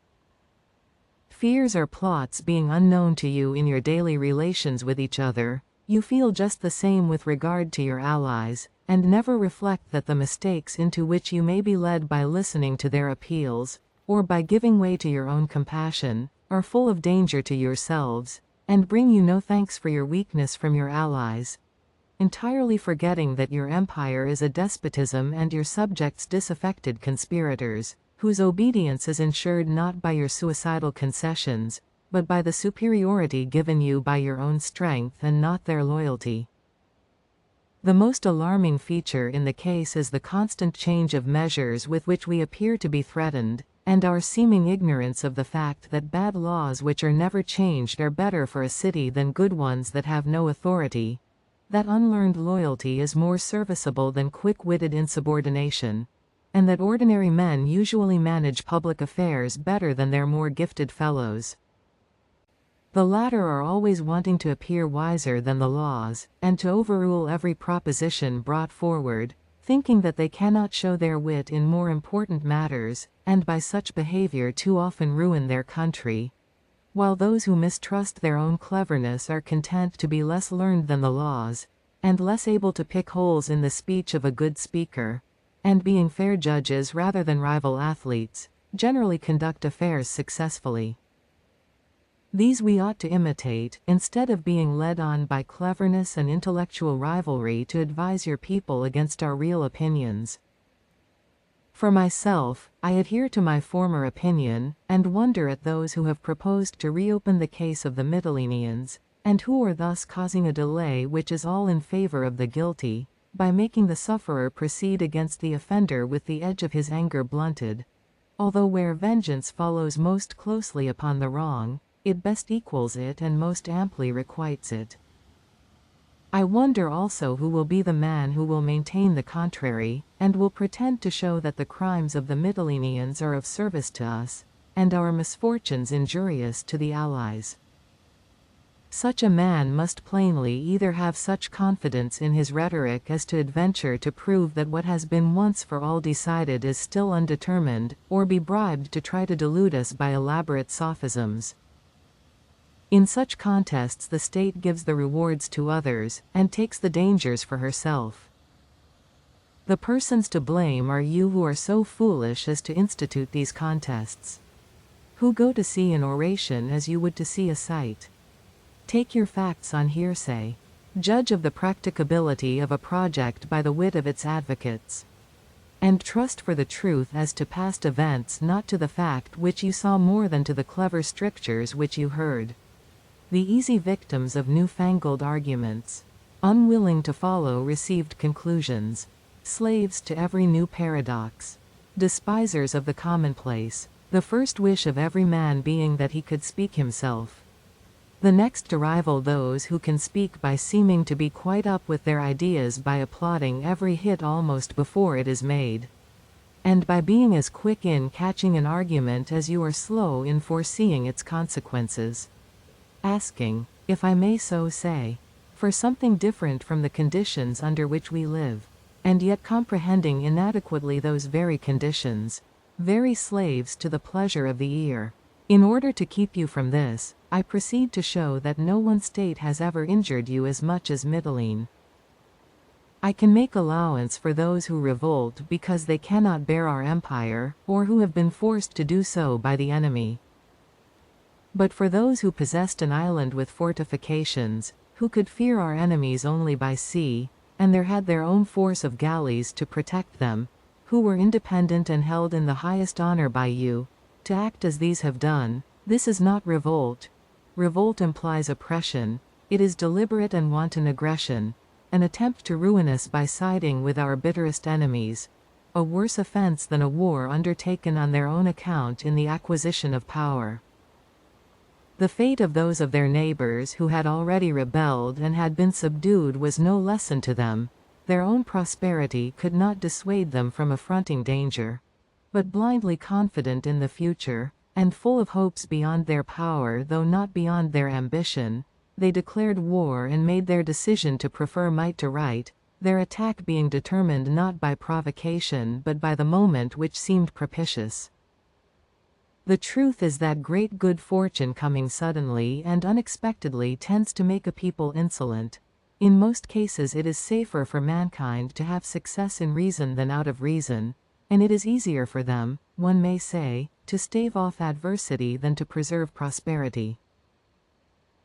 Fears or plots being unknown to you in your daily relations with each other, you feel just the same with regard to your allies, and never reflect that the mistakes into which you may be led by listening to their appeals, or by giving way to your own compassion, are full of danger to yourselves, and bring you no thanks for your weakness from your allies, entirely forgetting that your empire is a despotism and your subjects disaffected conspirators, whose obedience is ensured not by your suicidal concessions, but by the superiority given you by your own strength and not their loyalty. The most alarming feature in the case is the constant change of measures with which we appear to be threatened, and our seeming ignorance of the fact that bad laws which are never changed are better for a city than good ones that have no authority, that unlearned loyalty is more serviceable than quick-witted insubordination, and that ordinary men usually manage public affairs better than their more gifted fellows. The latter are always wanting to appear wiser than the laws, and to overrule every proposition brought forward, thinking that they cannot show their wit in more important matters, and by such behavior too often ruin their country, while those who mistrust their own cleverness are content to be less learned than the laws, and less able to pick holes in the speech of a good speaker, and being fair judges rather than rival athletes, generally conduct affairs successfully. These we ought to imitate, instead of being led on by cleverness and intellectual rivalry to advise your people against our real opinions. For myself, I adhere to my former opinion, and wonder at those who have proposed to reopen the case of the Mytileneans, and who are thus causing a delay which is all in favor of the guilty, by making the sufferer proceed against the offender with the edge of his anger blunted, although where vengeance follows most closely upon the wrong, it best equals it and most amply requites it. I wonder also who will be the man who will maintain the contrary, and will pretend to show that the crimes of the Mytileneans are of service to us, and our misfortunes injurious to the allies. Such a man must plainly either have such confidence in his rhetoric as to adventure to prove that what has been once for all decided is still undetermined, or be bribed to try to delude us by elaborate sophisms. In such contests the state gives the rewards to others, and takes the dangers for herself. The persons to blame are you who are so foolish as to institute these contests. Who go to see an oration as you would to see a sight. Take your facts on hearsay. Judge of the practicability of a project by the wit of its advocates. And trust for the truth as to past events, not to the fact which you saw more than to the clever strictures which you heard. The easy victims of newfangled arguments. Unwilling to follow received conclusions. Slaves to every new paradox. Despisers of the commonplace. The first wish of every man being that he could speak himself. The next to rival those who can speak by seeming to be quite up with their ideas by applauding every hit almost before it is made. And by being as quick in catching an argument as you are slow in foreseeing its consequences. Asking, if I may so say, for something different from the conditions under which we live, and yet comprehending inadequately those very conditions, very slaves to the pleasure of the ear. In order to keep you from this, I proceed to show that no one state has ever injured you as much as Mitylene. I can make allowance for those who revolt because they cannot bear our empire, or who have been forced to do so by the enemy. But for those who possessed an island with fortifications, who could fear our enemies only by sea, and there had their own force of galleys to protect them, who were independent and held in the highest honor by you, to act as these have done, this is not revolt. Revolt implies oppression, it is deliberate and wanton aggression, an attempt to ruin us by siding with our bitterest enemies, a worse offense than a war undertaken on their own account in the acquisition of power. The fate of those of their neighbors who had already rebelled and had been subdued was no lesson to them, their own prosperity could not dissuade them from affronting danger. But blindly confident in the future, and full of hopes beyond their power though not beyond their ambition, they declared war and made their decision to prefer might to right, their attack being determined not by provocation but by the moment which seemed propitious. The truth is that great good fortune coming suddenly and unexpectedly tends to make a people insolent. In most cases it is safer for mankind to have success in reason than out of reason, and it is easier for them, one may say, to stave off adversity than to preserve prosperity.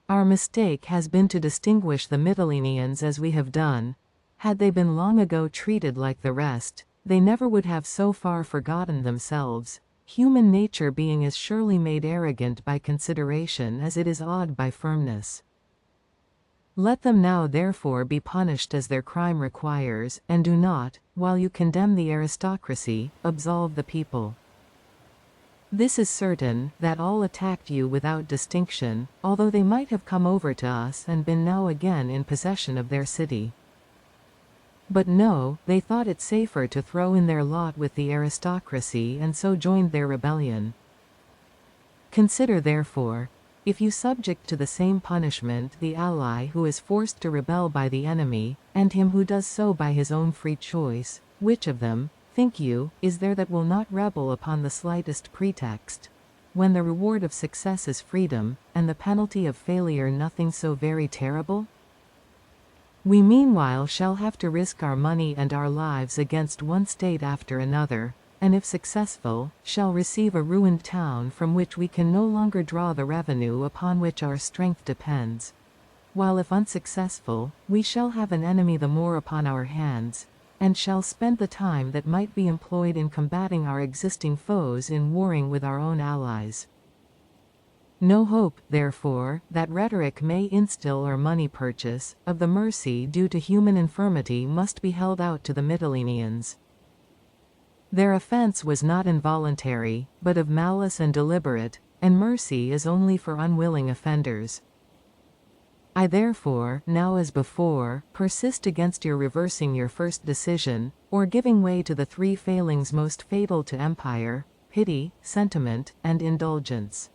Our mistake has been to distinguish the Mytileneans as we have done. Had they been long ago treated like the rest, they never would have so far forgotten themselves, human nature being as surely made arrogant by consideration as it is awed by firmness. Let them now therefore be punished as their crime requires, and do not, while you condemn the aristocracy, absolve the people. This is certain, that all attacked you without distinction, although they might have come over to us and been now again in possession of their city. But no, they thought it safer to throw in their lot with the aristocracy and so joined their rebellion. Consider therefore, if you subject to the same punishment the ally who is forced to rebel by the enemy, and him who does so by his own free choice, which of them, think you, is there that will not rebel upon the slightest pretext, when the reward of success is freedom, and the penalty of failure nothing so very terrible? We meanwhile shall have to risk our money and our lives against one state after another, and if successful, shall receive a ruined town from which we can no longer draw the revenue upon which our strength depends. While if unsuccessful, we shall have an enemy the more upon our hands, and shall spend the time that might be employed in combating our existing foes in warring with our own allies. No hope, therefore, that rhetoric may instill or money purchase, of the mercy due to human infirmity must be held out to the Mytileneans. Their offense was not involuntary, but of malice and deliberate, and mercy is only for unwilling offenders. I therefore, now as before, persist against your reversing your first decision, or giving way to the three failings most fatal to empire: pity, sentiment, and indulgence.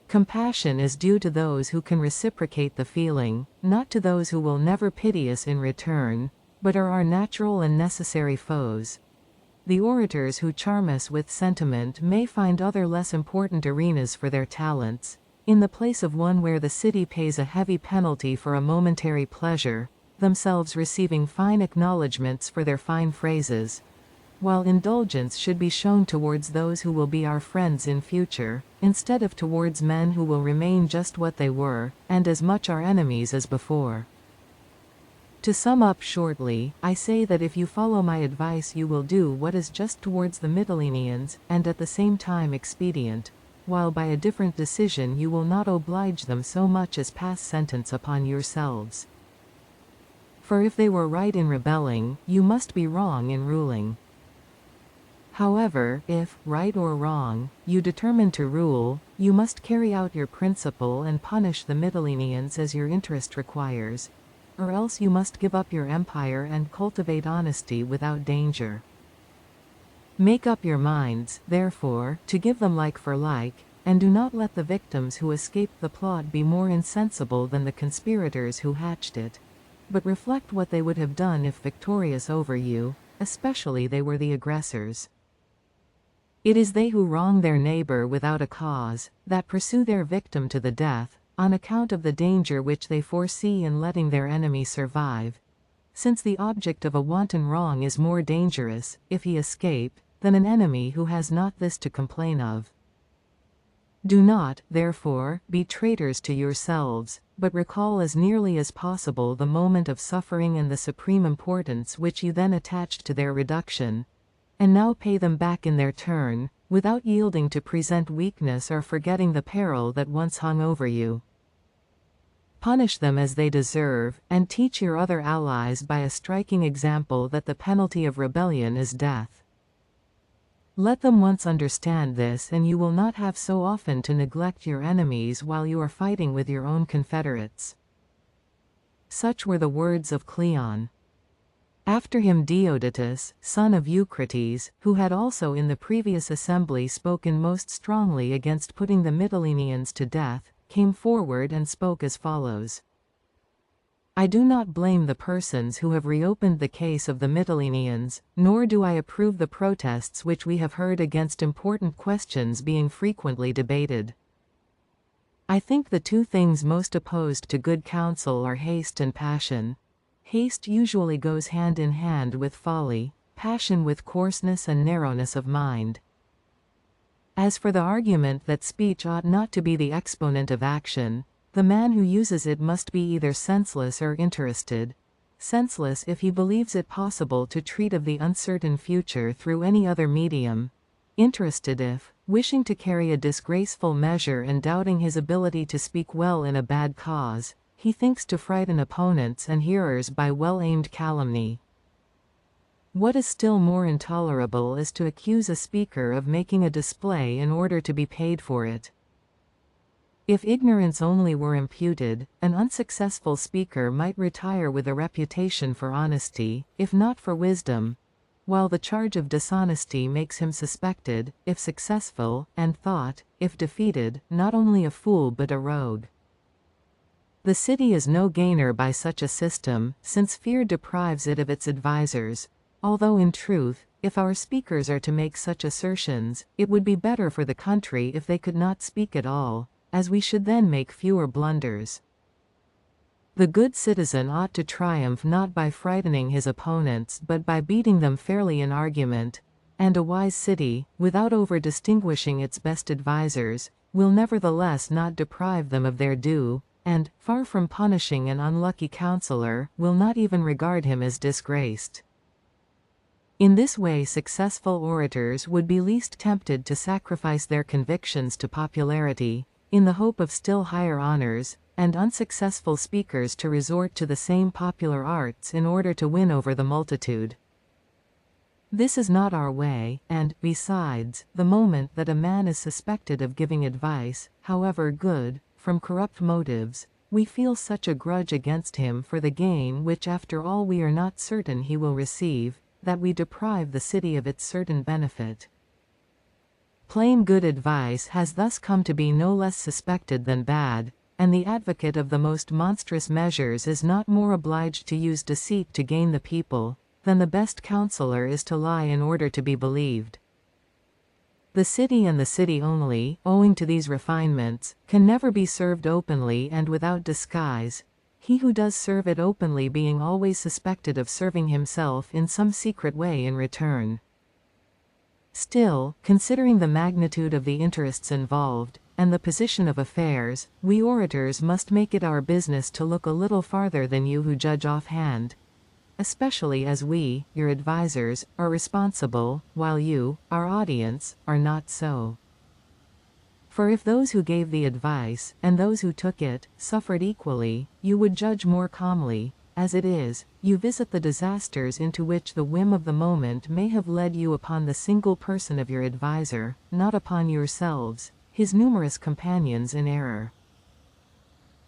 Compassion is due to those who can reciprocate the feeling, not to those who will never pity us in return, but are our natural and necessary foes. The orators who charm us with sentiment may find other less important arenas for their talents, in the place of one where the city pays a heavy penalty for a momentary pleasure, themselves receiving fine acknowledgments for their fine phrases. While indulgence should be shown towards those who will be our friends in future, instead of towards men who will remain just what they were, and as much our enemies as before. To sum up shortly, I say that if you follow my advice you will do what is just towards the Mytileneans, and at the same time expedient, while by a different decision you will not oblige them so much as pass sentence upon yourselves. For if they were right in rebelling, you must be wrong in ruling. However, if, right or wrong, you determine to rule, you must carry out your principle and punish the Mytileneans as your interest requires, or else you must give up your empire and cultivate honesty without danger. Make up your minds, therefore, to give them like for like, and do not let the victims who escaped the plot be more insensible than the conspirators who hatched it, but reflect what they would have done if victorious over you, especially they were the aggressors. It is they who wrong their neighbor without a cause, that pursue their victim to the death, on account of the danger which they foresee in letting their enemy survive, since the object of a wanton wrong is more dangerous, if he escape, than an enemy who has not this to complain of. Do not, therefore, be traitors to yourselves, but recall as nearly as possible the moment of suffering and the supreme importance which you then attached to their reduction, and now pay them back in their turn, without yielding to present weakness or forgetting the peril that once hung over you. Punish them as they deserve, and teach your other allies by a striking example that the penalty of rebellion is death. Let them once understand this and you will not have so often to neglect your enemies while you are fighting with your own confederates. Such were the words of Cleon. After him Deodatus, son of Eucrates, who had also in the previous assembly spoken most strongly against putting the Mytileneans to death, came forward and spoke as follows. I do not blame the persons who have reopened the case of the Mytileneans, nor do I approve the protests which we have heard against important questions being frequently debated. I think the two things most opposed to good counsel are haste and passion. Haste usually goes hand in hand with folly, passion with coarseness and narrowness of mind. As for the argument that speech ought not to be the exponent of action, the man who uses it must be either senseless or interested. Senseless if he believes it possible to treat of the uncertain future through any other medium. Interested if, wishing to carry a disgraceful measure and doubting his ability to speak well in a bad cause, he thinks to frighten opponents and hearers by well-aimed calumny. What is still more intolerable is to accuse a speaker of making a display in order to be paid for it. If ignorance only were imputed, an unsuccessful speaker might retire with a reputation for honesty, if not for wisdom, while the charge of dishonesty makes him suspected, if successful, and thought, if defeated, not only a fool but a rogue. The city is no gainer by such a system, since fear deprives it of its advisers, although in truth, if our speakers are to make such assertions, it would be better for the country if they could not speak at all, as we should then make fewer blunders. The good citizen ought to triumph not by frightening his opponents but by beating them fairly in argument, and a wise city, without over-distinguishing its best advisers, will nevertheless not deprive them of their due, and, far from punishing an unlucky counselor, will not even regard him as disgraced. In this way successful orators would be least tempted to sacrifice their convictions to popularity, in the hope of still higher honors, and unsuccessful speakers to resort to the same popular arts in order to win over the multitude. This is not our way, and, besides, the moment that a man is suspected of giving advice, however good, from corrupt motives, we feel such a grudge against him for the gain which after all we are not certain he will receive, that we deprive the city of its certain benefit. Plain good advice has thus come to be no less suspected than bad, and the advocate of the most monstrous measures is not more obliged to use deceit to gain the people, than the best counselor is to lie in order to be believed. The city and the city only, owing to these refinements, can never be served openly and without disguise, he who does serve it openly being always suspected of serving himself in some secret way in return. Still, considering the magnitude of the interests involved, and the position of affairs, we orators must make it our business to look a little farther than you who judge offhand, especially as we, your advisers, are responsible, while you, our audience, are not so. For if those who gave the advice, and those who took it, suffered equally, you would judge more calmly. As it is, you visit the disasters into which the whim of the moment may have led you upon the single person of your adviser, not upon yourselves, his numerous companions in error.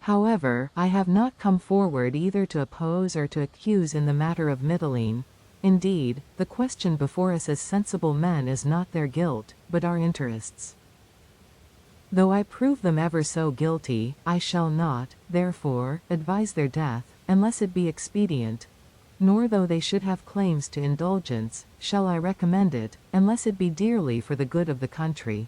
However, I have not come forward either to oppose or to accuse in the matter of Mitylene. Indeed, the question before us as sensible men is not their guilt, but our interests. Though I prove them ever so guilty, I shall not, therefore, advise their death, unless it be expedient, nor though they should have claims to indulgence, shall I recommend it, unless it be dearly for the good of the country.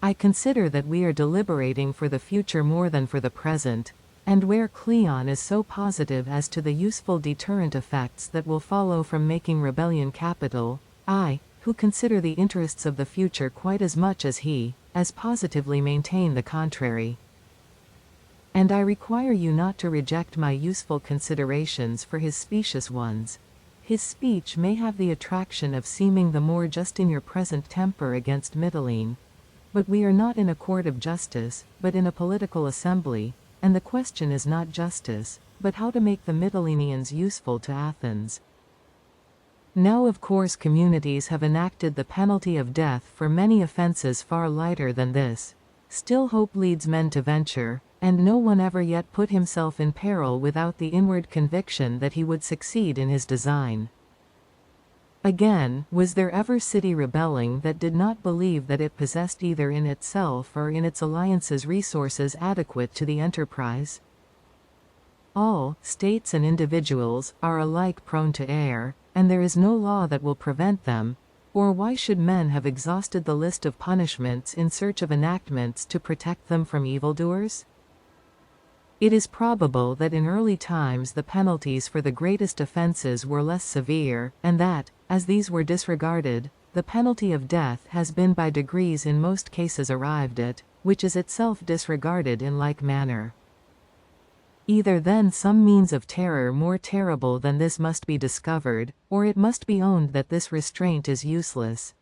I consider that we are deliberating for the future more than for the present, and where Cleon is so positive as to the useful deterrent effects that will follow from making rebellion capital, I, who consider the interests of the future quite as much as he, as positively maintain the contrary. And I require you not to reject my useful considerations for his specious ones. His speech may have the attraction of seeming the more just in your present temper against Mitylene, but we are not in a court of justice, but in a political assembly, and the question is not justice, but how to make the Mytileneans useful to Athens. Now of course communities have enacted the penalty of death for many offences far lighter than this. Still hope leads men to venture, and no one ever yet put himself in peril without the inward conviction that he would succeed in his design. Again, was there ever city rebelling that did not believe that it possessed either in itself or in its alliances resources adequate to the enterprise? All, states and individuals, are alike prone to err, and there is no law that will prevent them, or why should men have exhausted the list of punishments in search of enactments to protect them from evildoers? It is probable that in early times the penalties for the greatest offences were less severe, and that, as these were disregarded, the penalty of death has been by degrees in most cases arrived at, which is itself disregarded in like manner. Either then some means of terror more terrible than this must be discovered, or it must be owned that this restraint is useless,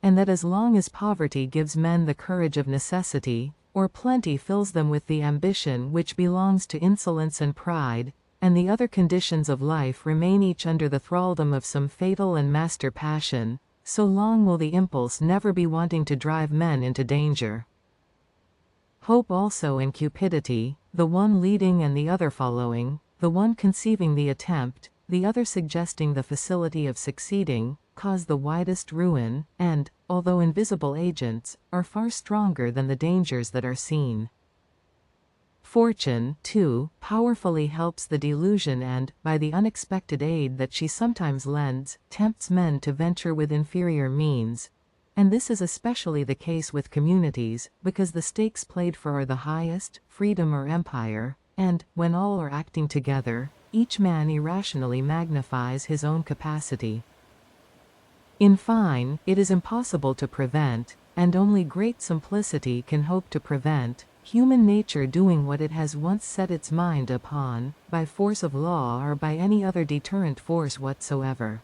and that as long as poverty gives men the courage of necessity, or plenty fills them with the ambition which belongs to insolence and pride, and the other conditions of life remain each under the thraldom of some fatal and master passion, so long will the impulse never be wanting to drive men into danger. Hope also and cupidity, the one leading and the other following, the one conceiving the attempt, the other suggesting the facility of succeeding, cause the widest ruin, and, although invisible agents, are far stronger than the dangers that are seen. Fortune, too, powerfully helps the delusion and, by the unexpected aid that she sometimes lends, tempts men to venture with inferior means. And this is especially the case with communities, because the stakes played for are the highest, freedom or empire, and, when all are acting together, each man irrationally magnifies his own capacity. In fine, it is impossible to prevent, and only great simplicity can hope to prevent, human nature doing what it has once set its mind upon, by force of law or by any other deterrent force whatsoever.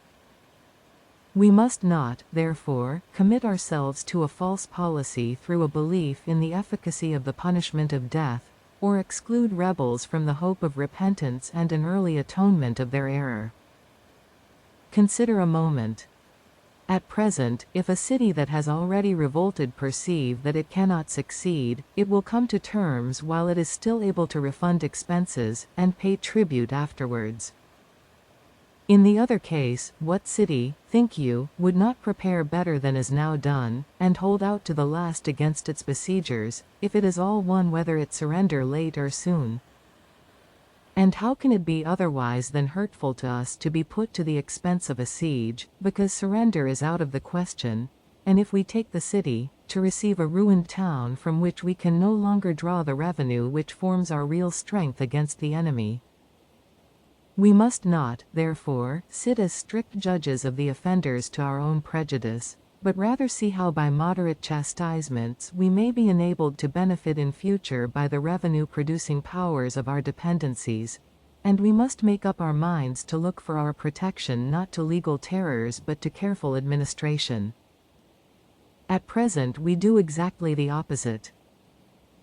We must not, therefore, commit ourselves to a false policy through a belief in the efficacy of the punishment of death, or exclude rebels from the hope of repentance and an early atonement of their error. Consider a moment. At present, if a city that has already revolted perceive that it cannot succeed, it will come to terms while it is still able to refund expenses, and pay tribute afterwards. In the other case, what city, think you, would not prepare better than is now done, and hold out to the last against its besiegers, if it is all one whether it surrender late or soon? And how can it be otherwise than hurtful to us to be put to the expense of a siege, because surrender is out of the question, and if we take the city, to receive a ruined town from which we can no longer draw the revenue which forms our real strength against the enemy? We must not, therefore, sit as strict judges of the offenders to our own prejudice, but rather see how by moderate chastisements we may be enabled to benefit in future by the revenue-producing powers of our dependencies, and we must make up our minds to look for our protection not to legal terrors but to careful administration. At present we do exactly the opposite.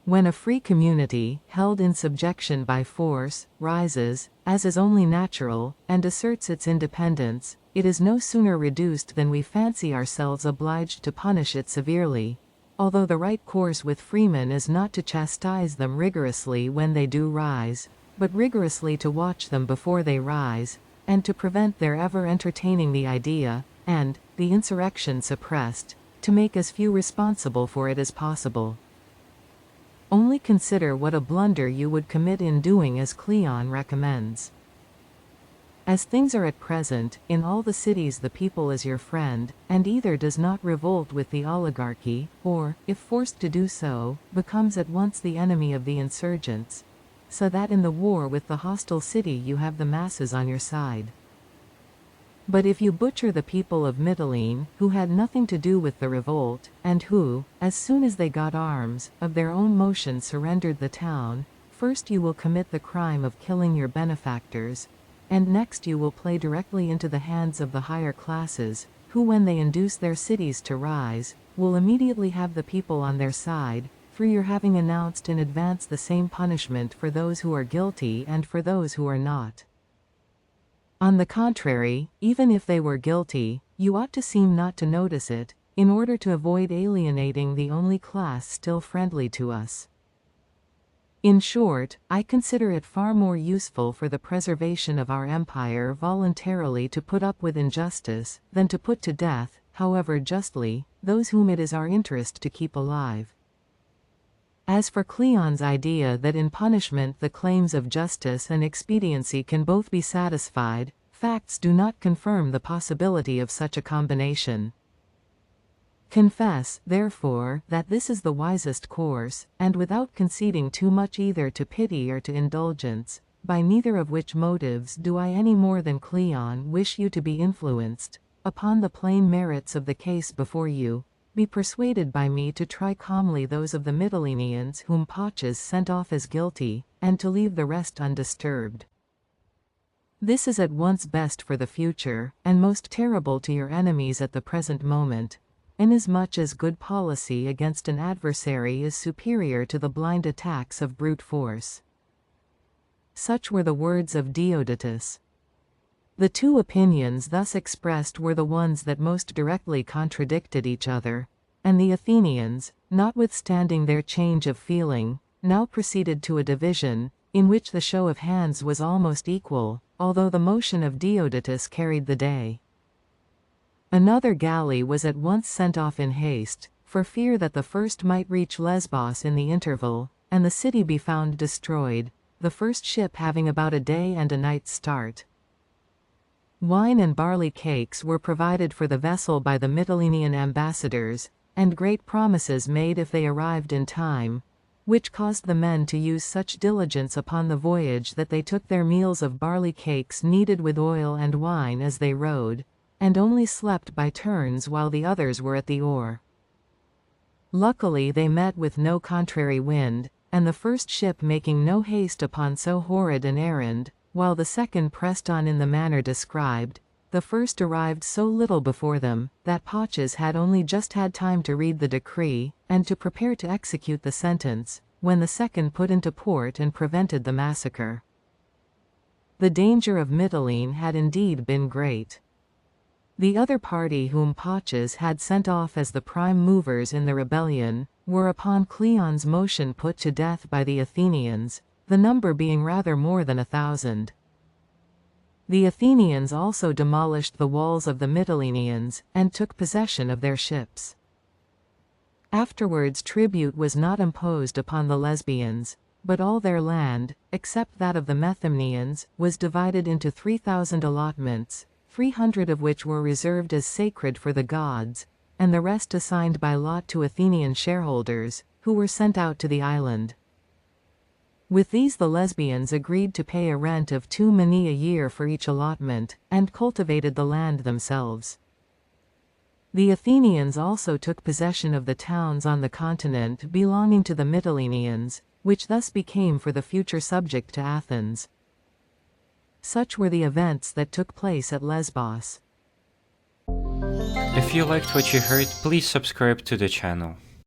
When a free community, held in subjection by force, rises, as is only natural, and asserts its independence, it is no sooner reduced than we fancy ourselves obliged to punish it severely, although the right course with freemen is not to chastise them rigorously when they do rise, but rigorously to watch them before they rise, and to prevent their ever entertaining the idea, and, the insurrection suppressed, to make as few responsible for it as possible. Only consider what a blunder you would commit in doing as Cleon recommends. As things are at present, in all the cities the people is your friend, and either does not revolt with the oligarchy, or, if forced to do so, becomes at once the enemy of the insurgents, so that in the war with the hostile city you have the masses on your side. But if you butcher the people of Mytilene, who had nothing to do with the revolt, and who, as soon as they got arms, of their own motion surrendered the town, first you will commit the crime of killing your benefactors, and next you will play directly into the hands of the higher classes, who when they induce their cities to rise, will immediately have the people on their side, through your having announced in advance the same punishment for those who are guilty and for those who are not. On the contrary, even if they were guilty, you ought to seem not to notice it, in order to avoid alienating the only class still friendly to us. In short, I consider it far more useful for the preservation of our empire voluntarily to put up with injustice, than to put to death, however justly, those whom it is our interest to keep alive. As for Cleon's idea that in punishment the claims of justice and expediency can both be satisfied, facts do not confirm the possibility of such a combination. Confess, therefore, that this is the wisest course, and without conceding too much either to pity or to indulgence, by neither of which motives do I any more than Cleon wish you to be influenced, upon the plain merits of the case before you, be persuaded by me to try calmly those of the Mytileneans whom Pauces sent off as guilty, and to leave the rest undisturbed. This is at once best for the future, and most terrible to your enemies at the present moment, inasmuch as good policy against an adversary is superior to the blind attacks of brute force. Such were the words of Deodatus. The two opinions thus expressed were the ones that most directly contradicted each other, and the Athenians, notwithstanding their change of feeling, now proceeded to a division, in which the show of hands was almost equal, although the motion of Deodatus carried the day. Another galley was at once sent off in haste, for fear that the first might reach Lesbos in the interval, and the city be found destroyed, the first ship having about a day and a night's start. Wine and barley cakes were provided for the vessel by the Mytilenean ambassadors, and great promises made if they arrived in time, which caused the men to use such diligence upon the voyage that they took their meals of barley cakes kneaded with oil and wine as they rowed, and only slept by turns while the others were at the oar. Luckily they met with no contrary wind, and the first ship making no haste upon so horrid an errand, while the second pressed on in the manner described, the first arrived so little before them, that Pauces had only just had time to read the decree, and to prepare to execute the sentence, when the second put into port and prevented the massacre. The danger of Mytilene had indeed been great. The other party whom Pauces had sent off as the prime movers in the rebellion, were upon Cleon's motion put to death by the Athenians, the number being rather more than 1,000. The Athenians also demolished the walls of the Mytileneans, and took possession of their ships. Afterwards tribute was not imposed upon the Lesbians, but all their land, except that of the Methymnians, was divided into 3,000 allotments, 300 of which were reserved as sacred for the gods, and the rest assigned by lot to Athenian shareholders, who were sent out to the island. With these the Lesbians agreed to pay a rent of 2 minae a year for each allotment, and cultivated the land themselves. The Athenians also took possession of the towns on the continent belonging to the Mytileneans, which thus became for the future subject to Athens. Such were the events that took place at Lesbos. If you liked what you heard, please subscribe to the channel.